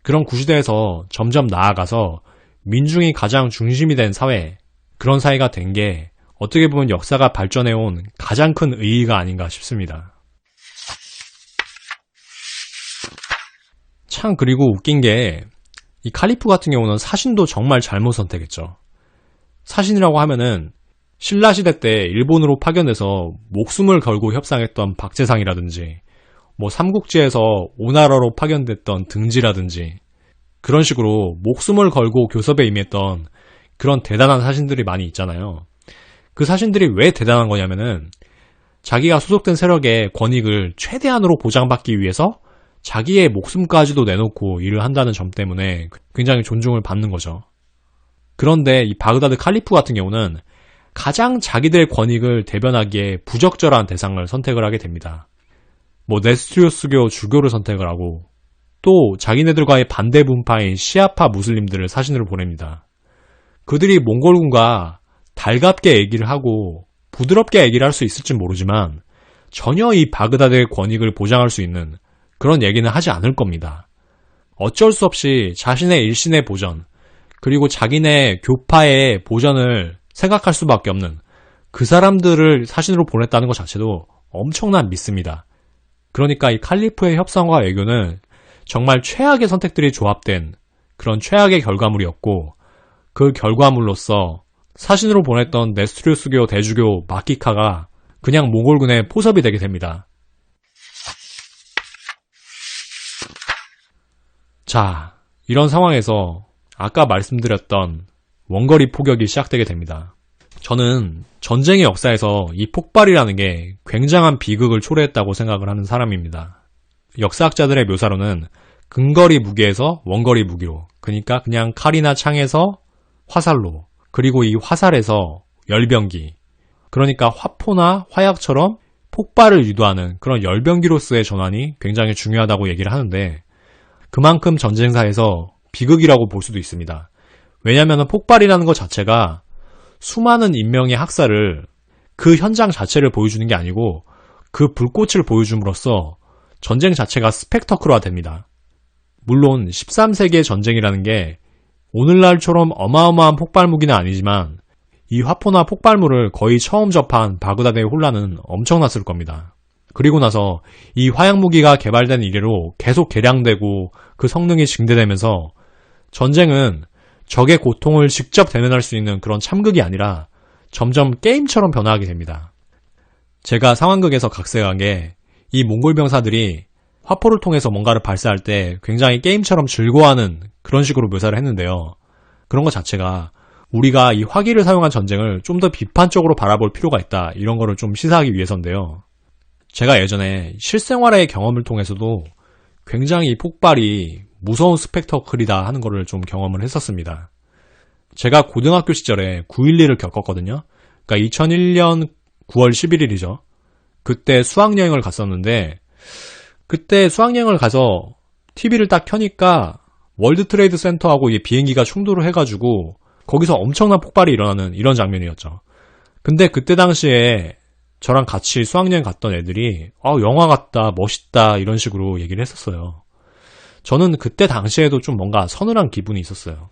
[SPEAKER 1] 그런 구시대에서 점점 나아가서 민중이 가장 중심이 된 사회, 그런 사회가 된 게 어떻게 보면 역사가 발전해온 가장 큰 의의가 아닌가 싶습니다. 참 그리고 웃긴 게 이 칼리프 같은 경우는 사신도 정말 잘못 선택했죠. 사신이라고 하면은 신라시대 때 일본으로 파견돼서 목숨을 걸고 협상했던 박재상이라든지 삼국지에서 오나라로 파견됐던 등지라든지 그런 식으로 목숨을 걸고 교섭에 임했던 그런 대단한 사신들이 많이 있잖아요. 그 사신들이 왜 대단한 거냐면은 자기가 소속된 세력의 권익을 최대한으로 보장받기 위해서 자기의 목숨까지도 내놓고 일을 한다는 점 때문에 굉장히 존중을 받는 거죠. 그런데 이 바그다드 칼리프 같은 경우는 가장 자기들의 권익을 대변하기에 부적절한 대상을 선택을 하게 됩니다. 네스트리우스교 주교를 선택을 하고 또 자기네들과의 반대 분파인 시아파 무슬림들을 사신으로 보냅니다. 그들이 몽골군과 달갑게 얘기를 하고 부드럽게 얘기를 할 수 있을지 모르지만 전혀 이 바그다드의 권익을 보장할 수 있는 그런 얘기는 하지 않을 겁니다. 어쩔 수 없이 자신의 일신의 보전, 그리고 자기네 교파의 보전을 생각할 수밖에 없는 그 사람들을 사신으로 보냈다는 것 자체도 엄청난 미스입니다. 그러니까 이 칼리프의 협상과 외교는 정말 최악의 선택들이 조합된 그런 최악의 결과물이었고, 그 결과물로서 사신으로 보냈던 네스트리우스교 대주교 마키카가 그냥 몽골군의 포섭이 되게 됩니다. 자, 이런 상황에서 아까 말씀드렸던 원거리 포격이 시작되게 됩니다. 저는 전쟁의 역사에서 이 폭발이라는 게 굉장한 비극을 초래했다고 생각을 하는 사람입니다. 역사학자들의 묘사로는 근거리 무기에서 원거리 무기로, 그러니까 그냥 칼이나 창에서 화살로, 그리고 이 화살에서 열병기, 그러니까 화포나 화약처럼 폭발을 유도하는 그런 열병기로서의 전환이 굉장히 중요하다고 얘기를 하는데, 그만큼 전쟁사에서 비극이라고 볼 수도 있습니다. 왜냐하면 폭발이라는 것 자체가 수많은 인명의 학살을, 그 현장 자체를 보여주는 게 아니고 그 불꽃을 보여줌으로써 전쟁 자체가 스펙터클화 됩니다. 물론 13세기의 전쟁이라는 게 오늘날처럼 어마어마한 폭발 무기는 아니지만 이 화포나 폭발물을 거의 처음 접한 바그다드의 혼란은 엄청났을 겁니다. 그리고 나서 이 화약무기가 개발된 이래로 계속 개량되고 그 성능이 증대되면서 전쟁은 적의 고통을 직접 대면할 수 있는 그런 참극이 아니라 점점 게임처럼 변화하게 됩니다. 제가 상황극에서 각색한 게 이 몽골 병사들이 화포를 통해서 뭔가를 발사할 때 굉장히 게임처럼 즐거워하는 그런 식으로 묘사를 했는데요. 그런 것 자체가 우리가 이 화기를 사용한 전쟁을 좀 더 비판적으로 바라볼 필요가 있다, 이런 거를 좀 시사하기 위해서인데요. 제가 예전에 실생활의 경험을 통해서도 굉장히 이 폭발이 무서운 스펙터클이다 하는 거를 좀 경험을 했었습니다. 제가 고등학교 시절에 9.11을 겪었거든요. 그러니까 2001년 9월 11일이죠. 그때 수학여행을 갔었는데, 그때 수학여행을 가서 TV를 딱 켜니까 월드 트레이드 센터하고 이 비행기가 충돌을 해가지고 거기서 엄청난 폭발이 일어나는 이런 장면이었죠. 근데 그때 당시에 저랑 같이 수학여행 갔던 애들이 영화 같다, 멋있다, 이런 식으로 얘기를 했었어요. 저는 그때 당시에도 좀 뭔가 서늘한 기분이 있었어요.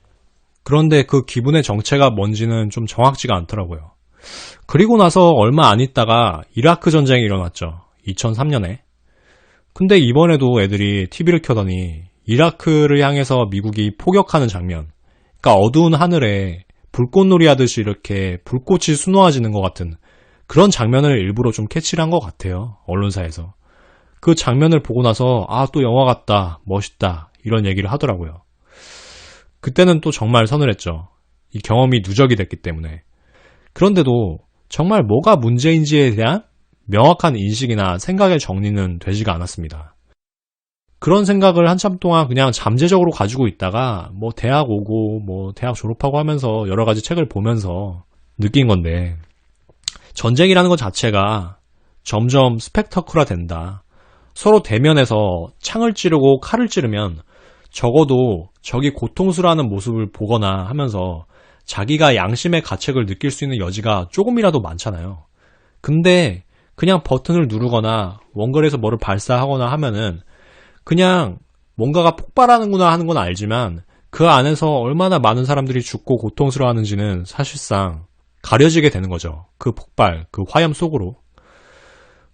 [SPEAKER 1] 그런데 그 기분의 정체가 뭔지는 좀 정확지가 않더라고요. 그리고 나서 얼마 안 있다가 이라크 전쟁이 일어났죠. 2003년에. 근데 이번에도 애들이 TV를 켜더니 이라크를 향해서 미국이 포격하는 장면, 그러니까 어두운 하늘에 불꽃놀이 하듯이 이렇게 불꽃이 수놓아지는 것 같은 그런 장면을 일부러 좀 캐치를 한 것 같아요. 언론사에서. 그 장면을 보고 나서 또 영화 같다, 멋있다, 이런 얘기를 하더라고요. 그때는 또 정말 서늘했죠. 이 경험이 누적이 됐기 때문에. 그런데도 정말 뭐가 문제인지에 대한 명확한 인식이나 생각의 정리는 되지가 않았습니다. 그런 생각을 한참 동안 그냥 잠재적으로 가지고 있다가 대학 오고 대학 졸업하고 하면서 여러 가지 책을 보면서 느낀 건데, 전쟁이라는 것 자체가 점점 스펙터클화 된다. 서로 대면해서 창을 찌르고 칼을 찌르면 적어도 적이 고통스러워하는 모습을 보거나 하면서 자기가 양심의 가책을 느낄 수 있는 여지가 조금이라도 많잖아요. 근데 그냥 버튼을 누르거나 원거리에서 뭐를 발사하거나 하면은 그냥 뭔가가 폭발하는구나 하는 건 알지만 그 안에서 얼마나 많은 사람들이 죽고 고통스러워하는지는 사실상 가려지게 되는 거죠. 그 폭발, 그 화염 속으로.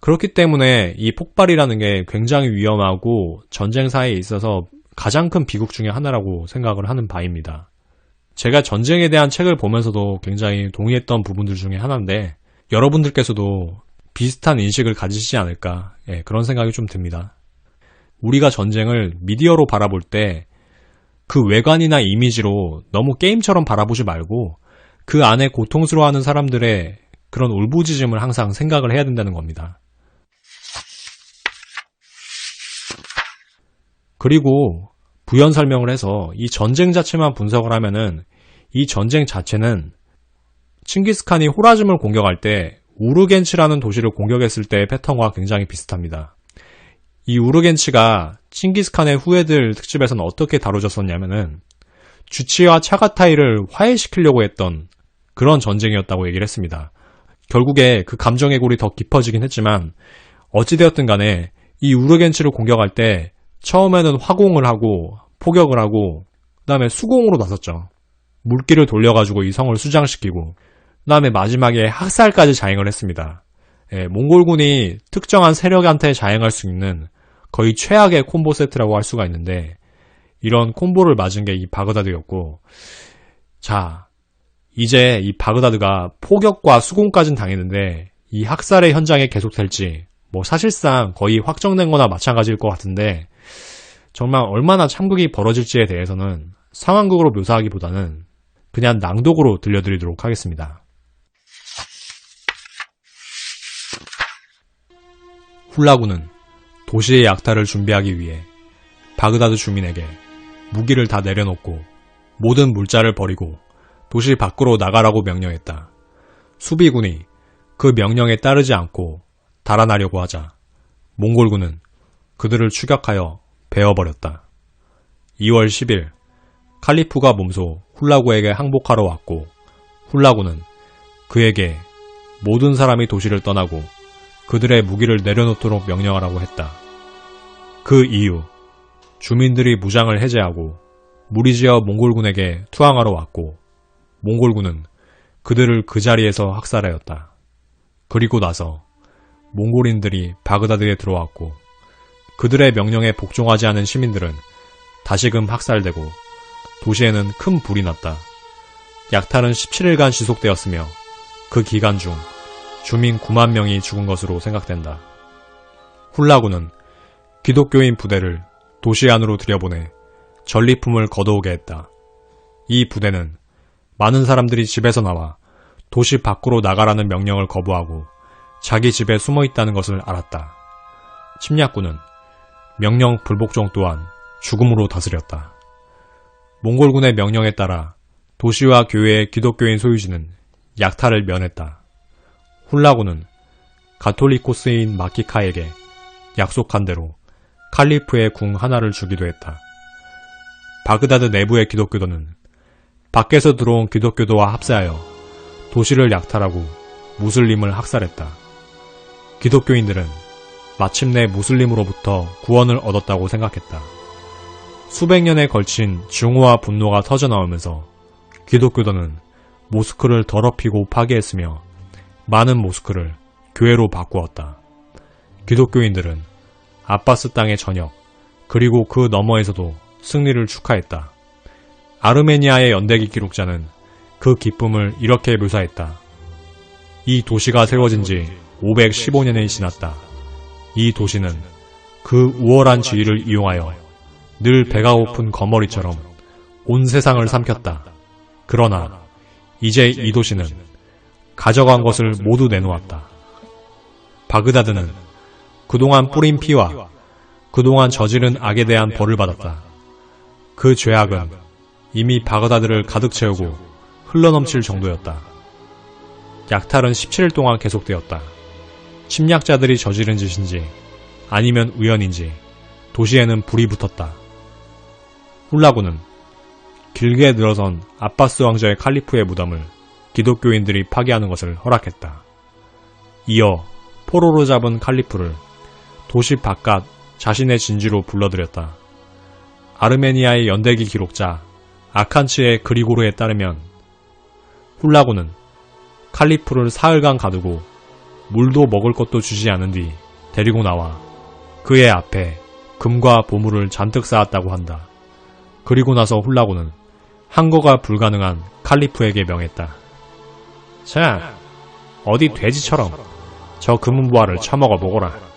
[SPEAKER 1] 그렇기 때문에 이 폭발이라는 게 굉장히 위험하고 전쟁사에 있어서 가장 큰 비극 중에 하나라고 생각을 하는 바입니다. 제가 전쟁에 대한 책을 보면서도 굉장히 동의했던 부분들 중에 하나인데, 여러분들께서도 비슷한 인식을 가지시지 않을까, 그런 생각이 좀 듭니다. 우리가 전쟁을 미디어로 바라볼 때 그 외관이나 이미지로 너무 게임처럼 바라보지 말고 그 안에 고통스러워하는 사람들의 그런 울부짖음을 항상 생각을 해야 된다는 겁니다. 그리고 부연 설명을 해서 이 전쟁 자체만 분석을 하면은 이 전쟁 자체는 칭기스칸이 호라즘을 공격할 때 우르겐치라는 도시를 공격했을 때의 패턴과 굉장히 비슷합니다. 이 우르겐치가 칭기스칸의 후예들 특집에서는 어떻게 다뤄졌었냐면은 주치와 차가타이를 화해시키려고 했던 그런 전쟁이었다고 얘기를 했습니다. 결국에 그 감정의 골이 더 깊어지긴 했지만 어찌되었든 간에 이 우르겐치를 공격할 때 처음에는 화공을 하고 포격을 하고 그 다음에 수공으로 나섰죠. 물기를 돌려가지고 이 성을 수장시키고 그 다음에 마지막에 학살까지 자행을 했습니다. 몽골군이 특정한 세력한테 자행할 수 있는 거의 최악의 콤보 세트라고 할 수가 있는데 이런 콤보를 맞은 게 이 바그다드였고, 자, 이제 이 바그다드가 포격과 수공까지는 당했는데 이 학살의 현장에 계속될지 뭐 사실상 거의 확정된 거나 마찬가지일 것 같은데 정말 얼마나 참극이 벌어질지에 대해서는 상황극으로 묘사하기보다는 그냥 낭독으로 들려드리도록 하겠습니다. 훌라군은 도시의 약탈을 준비하기 위해 바그다드 주민에게 무기를 다 내려놓고 모든 물자를 버리고 도시 밖으로 나가라고 명령했다. 수비군이 그 명령에 따르지 않고 달아나려고 하자 몽골군은 그들을 추격하여 베어버렸다. 2월 10일 칼리프가 몸소 훌라구에게 항복하러 왔고 훌라구는 그에게 모든 사람이 도시를 떠나고 그들의 무기를 내려놓도록 명령하라고 했다. 그 이후 주민들이 무장을 해제하고 무리지어 몽골군에게 투항하러 왔고 몽골군은 그들을 그 자리에서 학살하였다. 그리고 나서 몽골인들이 바그다드에 들어왔고 그들의 명령에 복종하지 않은 시민들은 다시금 학살되고 도시에는 큰 불이 났다. 약탈은 17일간 지속되었으며 그 기간 중 주민 9만 명이 죽은 것으로 생각된다. 훌라군은 기독교인 부대를 도시 안으로 들여보내 전리품을 거둬오게 했다. 이 부대는 많은 사람들이 집에서 나와 도시 밖으로 나가라는 명령을 거부하고 자기 집에 숨어 있다는 것을 알았다. 침략군은 명령 불복종 또한 죽음으로 다스렸다. 몽골군의 명령에 따라 도시와 교회의 기독교인 소유지는 약탈을 면했다. 훌라군은 가톨리코스인 마키카에게 약속한 대로 칼리프의 궁 하나를 주기도 했다. 바그다드 내부의 기독교도는 밖에서 들어온 기독교도와 합세하여 도시를 약탈하고 무슬림을 학살했다. 기독교인들은 마침내 무슬림으로부터 구원을 얻었다고 생각했다. 수백 년에 걸친 증오와 분노가 터져나오면서 기독교도는 모스크를 더럽히고 파괴했으며 많은 모스크를 교회로 바꾸었다. 기독교인들은 아바스 땅의 전역 그리고 그 너머에서도 승리를 축하했다. 아르메니아의 연대기 기록자는 그 기쁨을 이렇게 묘사했다. 이 도시가 세워진 지 515년이 지났다. 이 도시는 그 우월한 지위를 이용하여 늘 배가 고픈 거머리처럼 온 세상을 삼켰다. 그러나 이제 이 도시는 가져간 것을 모두 내놓았다. 바그다드는 그동안 뿌린 피와 그동안 저지른 악에 대한 벌을 받았다. 그 죄악은 이미 바그다드를 가득 채우고 흘러넘칠 정도였다. 약탈은 17일 동안 계속되었다. 침략자들이 저지른 짓인지 아니면 우연인지 도시에는 불이 붙었다. 훌라구는 길게 늘어선 아바스 왕자의 칼리프의 무덤을 기독교인들이 파괴하는 것을 허락했다. 이어 포로로 잡은 칼리프를 도시 바깥 자신의 진지로 불러들였다. 아르메니아의 연대기 기록자 아칸츠의 그리고르에 따르면 훌라구는 칼리프를 사흘간 가두고 물도 먹을 것도 주지 않은 뒤 데리고 나와 그의 앞에 금과 보물을 잔뜩 쌓았다고 한다. 그리고 나서 훌라구는 항거가 불가능한 칼리프에게 명했다. 자, 어디 돼지처럼 저 금은보화를 처먹어 보거라.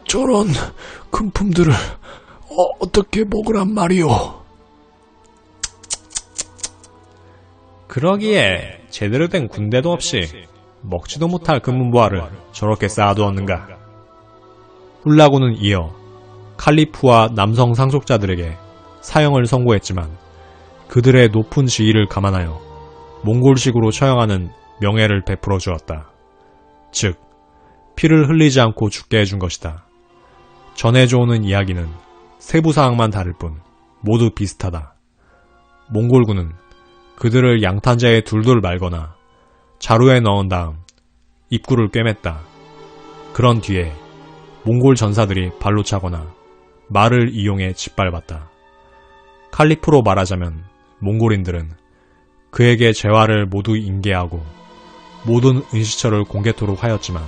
[SPEAKER 3] 저런 금품들을 어떻게 먹으란 말이오?
[SPEAKER 1] 그러기에 제대로 된 군대도 없이 먹지도 못할 금은보화를 저렇게 쌓아두었는가? 훌라구는 이어 칼리프와 남성 상속자들에게 사형을 선고했지만 그들의 높은 지위를 감안하여 몽골식으로 처형하는 명예를 베풀어 주었다. 즉, 피를 흘리지 않고 죽게 해준 것이다. 전해져오는 이야기는 세부사항만 다를 뿐 모두 비슷하다. 몽골군은 그들을 양탄자에 둘둘 말거나 자루에 넣은 다음 입구를 꿰맸다. 그런 뒤에 몽골 전사들이 발로 차거나 말을 이용해 짓밟았다. 칼리프로 말하자면 몽골인들은 그에게 재화를 모두 인계하고 모든 은시처를 공개토록 하였지만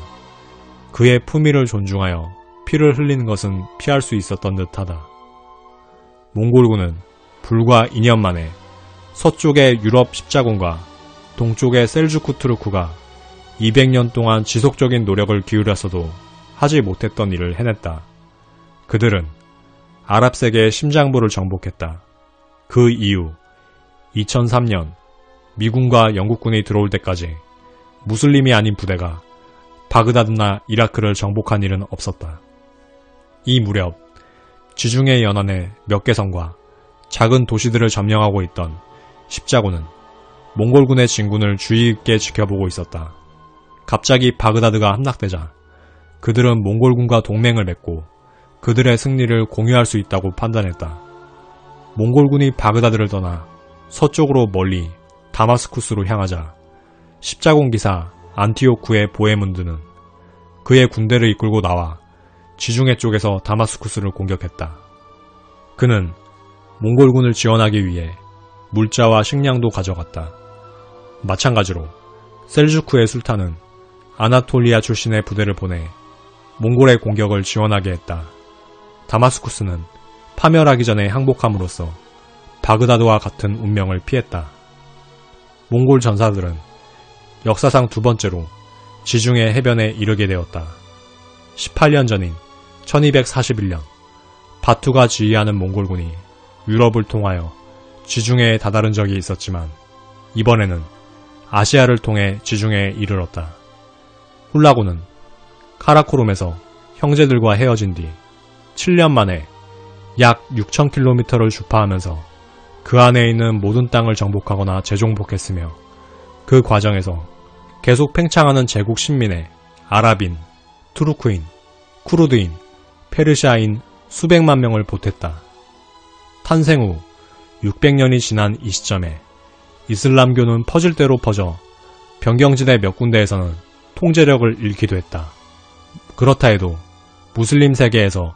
[SPEAKER 1] 그의 품위를 존중하여 피를 흘리는 것은 피할 수 있었던 듯하다. 몽골군은 불과 2년 만에 서쪽의 유럽 십자군과 동쪽의 셀주쿠 투르크가 200년 동안 지속적인 노력을 기울였어도 하지 못했던 일을 해냈다. 그들은 아랍 세계의 심장부를 정복했다. 그 이후 2003년 미군과 영국군이 들어올 때까지 무슬림이 아닌 부대가 바그다드나 이라크를 정복한 일은 없었다. 이 무렵 지중해 연안의 몇 개 성과 작은 도시들을 점령하고 있던 십자군은 몽골군의 진군을 주의 깊게 지켜보고 있었다. 갑자기 바그다드가 함락되자 그들은 몽골군과 동맹을 맺고 그들의 승리를 공유할 수 있다고 판단했다. 몽골군이 바그다드를 떠나 서쪽으로 멀리 다마스쿠스로 향하자 십자군 기사 안티오쿠의 보헤문드는 그의 군대를 이끌고 나와 지중해 쪽에서 다마스쿠스를 공격했다. 그는 몽골군을 지원하기 위해 물자와 식량도 가져갔다. 마찬가지로 셀주크의 술탄은 아나톨리아 출신의 부대를 보내 몽골의 공격을 지원하게 했다. 다마스쿠스는 파멸하기 전에 항복함으로써 바그다드와 같은 운명을 피했다. 몽골 전사들은 역사상 두 번째로 지중해 해변에 이르게 되었다. 18년 전인 1241년 바투가 지휘하는 몽골군이 유럽을 통하여 지중해에 다다른 적이 있었지만 이번에는 아시아를 통해 지중해에 이르렀다. 훌라군은 카라코룸에서 형제들과 헤어진 뒤 7년 만에 약 6,000km를 주파하면서 그 안에 있는 모든 땅을 정복하거나 재정복했으며 그 과정에서 계속 팽창하는 제국 신민의 아랍인, 투르크인, 쿠르드인, 페르시아인 수백만 명을 보탰다. 탄생 후 600년이 지난 이 시점에 이슬람교는 퍼질 대로 퍼져 변경지대 몇 군데에서는 통제력을 잃기도 했다. 그렇다 해도 무슬림 세계에서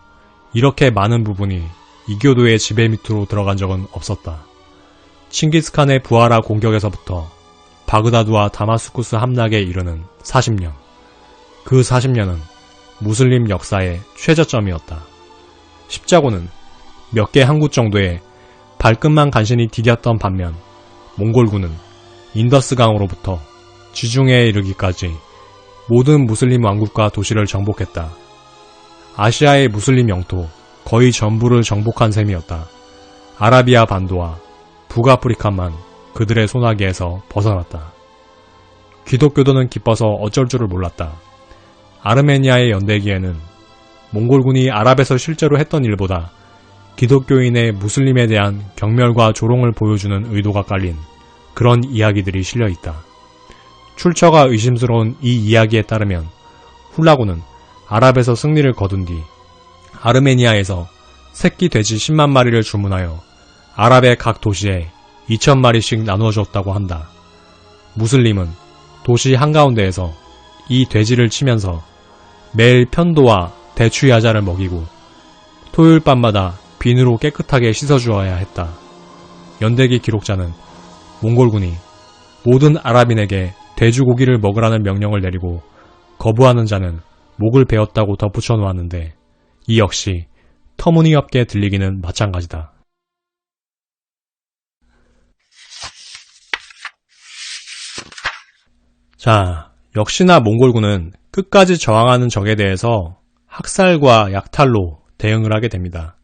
[SPEAKER 1] 이렇게 많은 부분이 이교도의 지배 밑으로 들어간 적은 없었다. 칭기스칸의 부하라 공격에서부터 바그다드와 다마스쿠스 함락에 이르는 40년. 그 40년은 무슬림 역사의 최저점이었다. 십자군은 몇 개 항구 정도의 발끝만 간신히 디뎠던 반면 몽골군은 인더스강으로부터 지중해에 이르기까지 모든 무슬림 왕국과 도시를 정복했다. 아시아의 무슬림 영토 거의 전부를 정복한 셈이었다. 아라비아 반도와 북아프리카만 그들의 소나기에서 벗어났다. 기독교도는 기뻐서 어쩔 줄을 몰랐다. 아르메니아의 연대기에는 몽골군이 아랍에서 실제로 했던 일보다 기독교인의 무슬림에 대한 경멸과 조롱을 보여주는 의도가 깔린 그런 이야기들이 실려있다. 출처가 의심스러운 이 이야기에 따르면 훌라군은 아랍에서 승리를 거둔 뒤 아르메니아에서 새끼 돼지 10만 마리를 주문하여 아랍의 각 도시에 2,000마리씩 나누어줬다고 한다. 무슬림은 도시 한가운데에서 이 돼지를 치면서 매일 편도와 대추야자를 먹이고 토요일 밤마다 비누로 깨끗하게 씻어주어야 했다. 연대기 기록자는 몽골군이 모든 아랍인에게 돼지고기를 먹으라는 명령을 내리고 거부하는 자는 목을 베었다고 덧붙여 놓았는데 이 역시 터무니없게 들리기는 마찬가지다. 자, 역시나 몽골군은 끝까지 저항하는 적에 대해서 학살과 약탈로 대응을 하게 됩니다.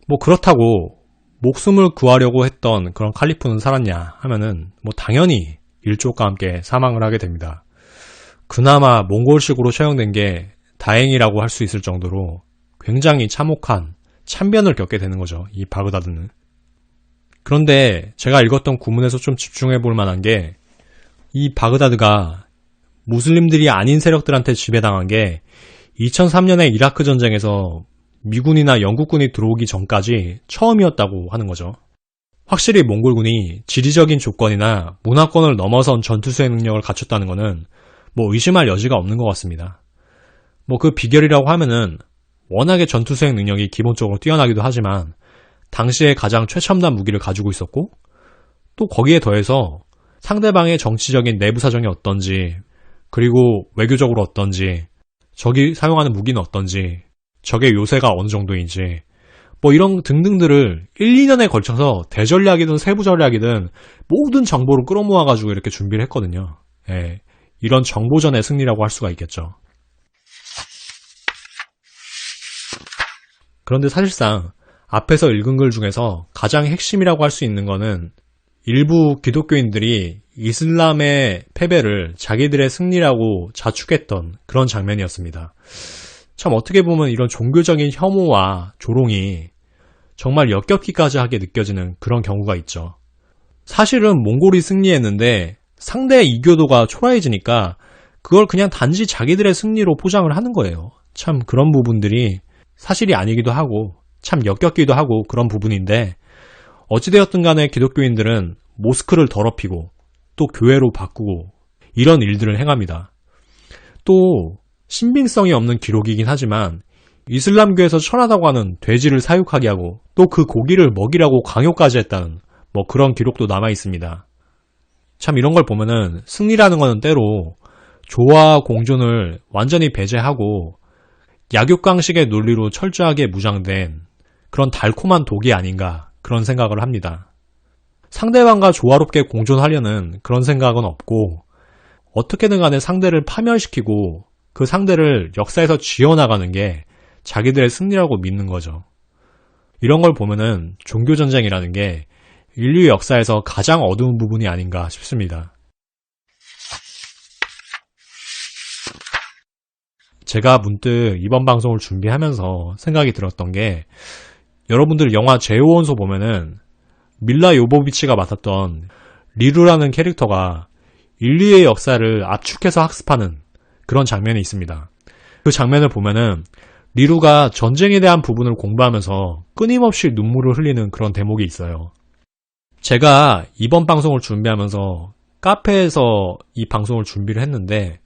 [SPEAKER 1] 뭐 그렇다고 목숨을 구하려고 했던 그런 칼리프는 살았냐 하면은 뭐 당연히 일족과 함께 사망을 하게 됩니다. 그나마 몽골식으로 처형된 게 다행이라고 할 수 있을 정도로 굉장히 참혹한 참변을 겪게 되는 거죠. 이 바그다드는. 그런데 제가 읽었던 구문에서 좀 집중해 볼 만한 게 이 바그다드가 무슬림들이 아닌 세력들한테 지배당한 게 2003년에 이라크 전쟁에서 미군이나 영국군이 들어오기 전까지 처음이었다고 하는 거죠. 확실히 몽골군이 지리적인 조건이나 문화권을 넘어선 전투수행 능력을 갖췄다는 것은 뭐 의심할 여지가 없는 것 같습니다. 뭐 그 비결이라고 하면은 워낙에 전투수행 능력이 기본적으로 뛰어나기도 하지만 당시에 가장 최첨단 무기를 가지고 있었고 또 거기에 더해서 상대방의 정치적인 내부 사정이 어떤지 그리고 외교적으로 어떤지 적이 사용하는 무기는 어떤지 적의 요새가 어느 정도인지 뭐 이런 등등들을 1, 2년에 걸쳐서 대전략이든 세부 전략이든 모든 정보를 끌어모아가지고 이렇게 준비를 했거든요. 예, 이런 정보전의 승리라고 할 수가 있겠죠. 그런데 사실상 앞에서 읽은 글 중에서 가장 핵심이라고 할 수 있는 거는 일부 기독교인들이 이슬람의 패배를 자기들의 승리라고 자축했던 그런 장면이었습니다. 참 어떻게 보면 이런 종교적인 혐오와 조롱이 정말 역겹기까지 하게 느껴지는 그런 경우가 있죠. 사실은 몽골이 승리했는데 상대의 이교도가 초라해지니까 그걸 그냥 단지 자기들의 승리로 포장을 하는 거예요. 참 그런 부분들이 사실이 아니기도 하고 참 역겹기도 하고 그런 부분인데 어찌되었든 간에 기독교인들은 모스크를 더럽히고 또 교회로 바꾸고 이런 일들을 행합니다. 또 신빙성이 없는 기록이긴 하지만 이슬람교에서 천하다고 하는 돼지를 사육하게 하고 또 그 고기를 먹이라고 강요까지 했다는 뭐 그런 기록도 남아 있습니다. 참 이런 걸 보면은 승리라는 거는 때로 조화와 공존을 완전히 배제하고 약육강식의 논리로 철저하게 무장된 그런 달콤한 독이 아닌가 그런 생각을 합니다. 상대방과 조화롭게 공존하려는 그런 생각은 없고 어떻게든 간에 상대를 파멸시키고 그 상대를 역사에서 지어나가는 게 자기들의 승리라고 믿는 거죠. 이런 걸 보면은 종교전쟁이라는 게 인류 역사에서 가장 어두운 부분이 아닌가 싶습니다. 제가 문득 이번 방송을 준비하면서 생각이 들었던 게 여러분들 영화 제오원소 보면은 밀라 요보비치가 맡았던 리루라는 캐릭터가 인류의 역사를 압축해서 학습하는 그런 장면이 있습니다. 그 장면을 보면은 리루가 전쟁에 대한 부분을 공부하면서 끊임없이 눈물을 흘리는 그런 대목이 있어요. 제가 이번 방송을 준비하면서 카페에서 이 방송을 준비를 했는데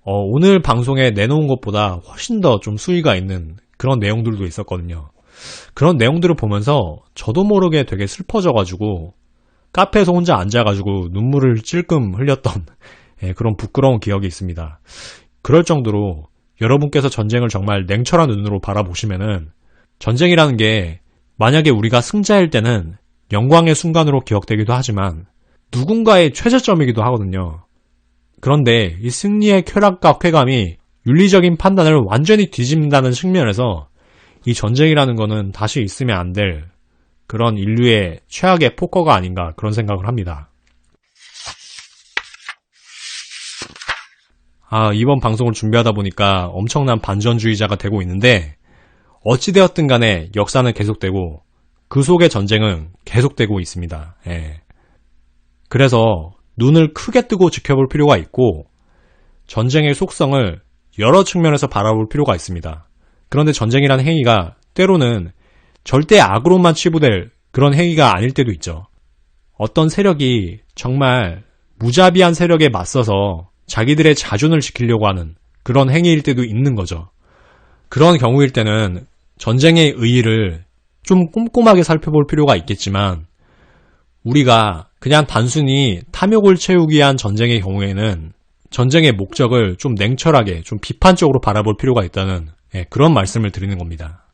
[SPEAKER 1] 오늘 방송에 내놓은 것보다 훨씬 더 좀 수위가 있는 그런 내용들도 있었거든요. 그런 내용들을 보면서 저도 모르게 되게 슬퍼져가지고 카페에서 혼자 앉아가지고 눈물을 찔끔 흘렸던 그런 부끄러운 기억이 있습니다. 그럴 정도로 여러분께서 전쟁을 정말 냉철한 눈으로 바라보시면은 전쟁이라는 게 만약에 우리가 승자일 때는 영광의 순간으로 기억되기도 하지만 누군가의 최저점이기도 하거든요. 그런데 이 승리의 쾌락과 쾌감이 윤리적인 판단을 완전히 뒤집는다는 측면에서 이 전쟁이라는 거는 다시 있으면 안 될 그런 인류의 최악의 포커가 아닌가 그런 생각을 합니다. 이번 방송을 준비하다 보니까 엄청난 반전주의자가 되고 있는데 어찌되었든 간에 역사는 계속되고 그 속의 전쟁은 계속되고 있습니다. 그래서 눈을 크게 뜨고 지켜볼 필요가 있고 전쟁의 속성을 여러 측면에서 바라볼 필요가 있습니다. 그런데 전쟁이라는 행위가 때로는 절대 악으로만 치부될 그런 행위가 아닐 때도 있죠. 어떤 세력이 정말 무자비한 세력에 맞서서 자기들의 자존을 지키려고 하는 그런 행위일 때도 있는 거죠. 그런 경우일 때는 전쟁의 의의를 좀 꼼꼼하게 살펴볼 필요가 있겠지만 우리가 그냥 단순히 탐욕을 채우기 위한 전쟁의 경우에는 전쟁의 목적을 좀 냉철하게 좀 비판적으로 바라볼 필요가 있다는 그런 말씀을 드리는 겁니다.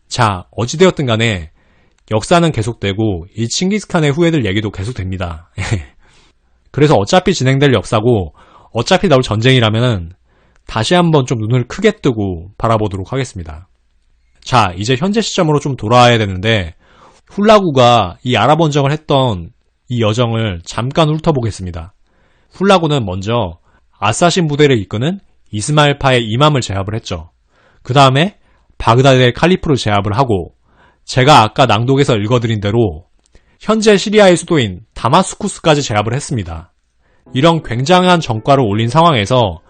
[SPEAKER 1] 자, 어찌되었든 간에 역사는 계속되고 이 칭기스칸의 후예들 얘기도 계속됩니다. 그래서 어차피 진행될 역사고 어차피 나올 전쟁이라면 다시 한번 좀 눈을 크게 뜨고 바라보도록 하겠습니다. 자, 이제 현재 시점으로 좀 돌아와야 되는데 훌라구가 이 아랍 원정을 했던 이 여정을 잠깐 훑어보겠습니다. 훌라구는 먼저 아사신 부대를 이끄는 이스마일파의 이맘을 제압을 했죠. 그 다음에 바그다드의 칼리프를 제압을 하고 제가 아까 낭독에서 읽어드린 대로 현재 시리아의 수도인 다마스쿠스까지 제압을 했습니다. 이런 굉장한 전과를 올린 상황에서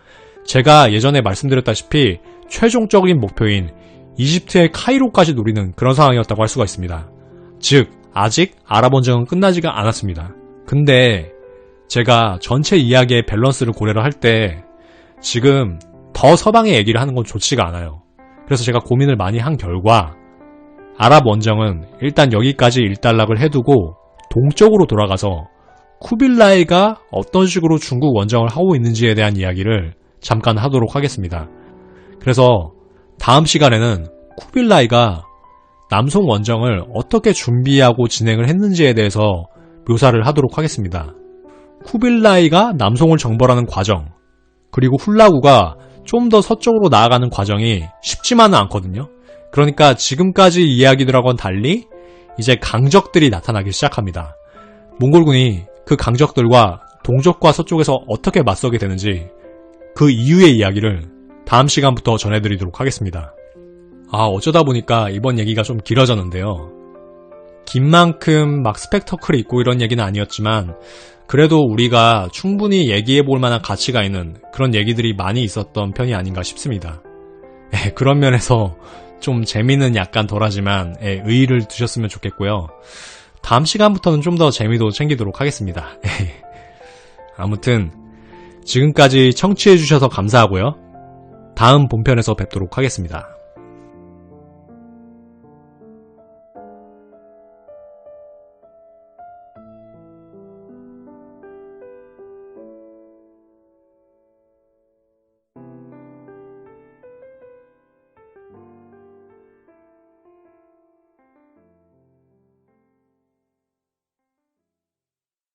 [SPEAKER 1] 제가 예전에 말씀드렸다시피 최종적인 목표인 이집트의 카이로까지 노리는 그런 상황이었다고 할 수가 있습니다. 즉 아직 아랍 원정은 끝나지가 않았습니다. 근데 제가 전체 이야기의 밸런스를 고려를 할 때 지금 더 서방의 얘기를 하는 건 좋지가 않아요. 그래서 제가 고민을 많이 한 결과 아랍 원정은 일단 여기까지 일단락을 해두고 동쪽으로 돌아가서 쿠빌라이가 어떤 식으로 중국 원정을 하고 있는지에 대한 이야기를 잠깐 하도록 하겠습니다. 그래서 다음 시간에는 쿠빌라이가 남송 원정을 어떻게 준비하고 진행을 했는지에 대해서 묘사를 하도록 하겠습니다. 쿠빌라이가 남송을 정벌하는 과정, 그리고 훌라구가 좀 더 서쪽으로 나아가는 과정이 쉽지만은 않거든요. 그러니까 지금까지 이야기들하고는 달리 이제 강적들이 나타나기 시작합니다. 몽골군이 그 강적들과 동쪽과 서쪽에서 어떻게 맞서게 되는지 그 이유의 이야기를 다음 시간부터 전해드리도록 하겠습니다. 어쩌다 보니까 이번 얘기가 좀 길어졌는데요. 긴 만큼 막 스펙터클이 있고 이런 얘기는 아니었지만 그래도 우리가 충분히 얘기해볼 만한 가치가 있는 그런 얘기들이 많이 있었던 편이 아닌가 싶습니다. 그런 면에서 좀 재미는 약간 덜하지만 의의를 두셨으면 좋겠고요. 다음 시간부터는 좀 더 재미도 챙기도록 하겠습니다. 아무튼 지금까지 청취해주셔서 감사하고요. 다음 본편에서 뵙도록 하겠습니다.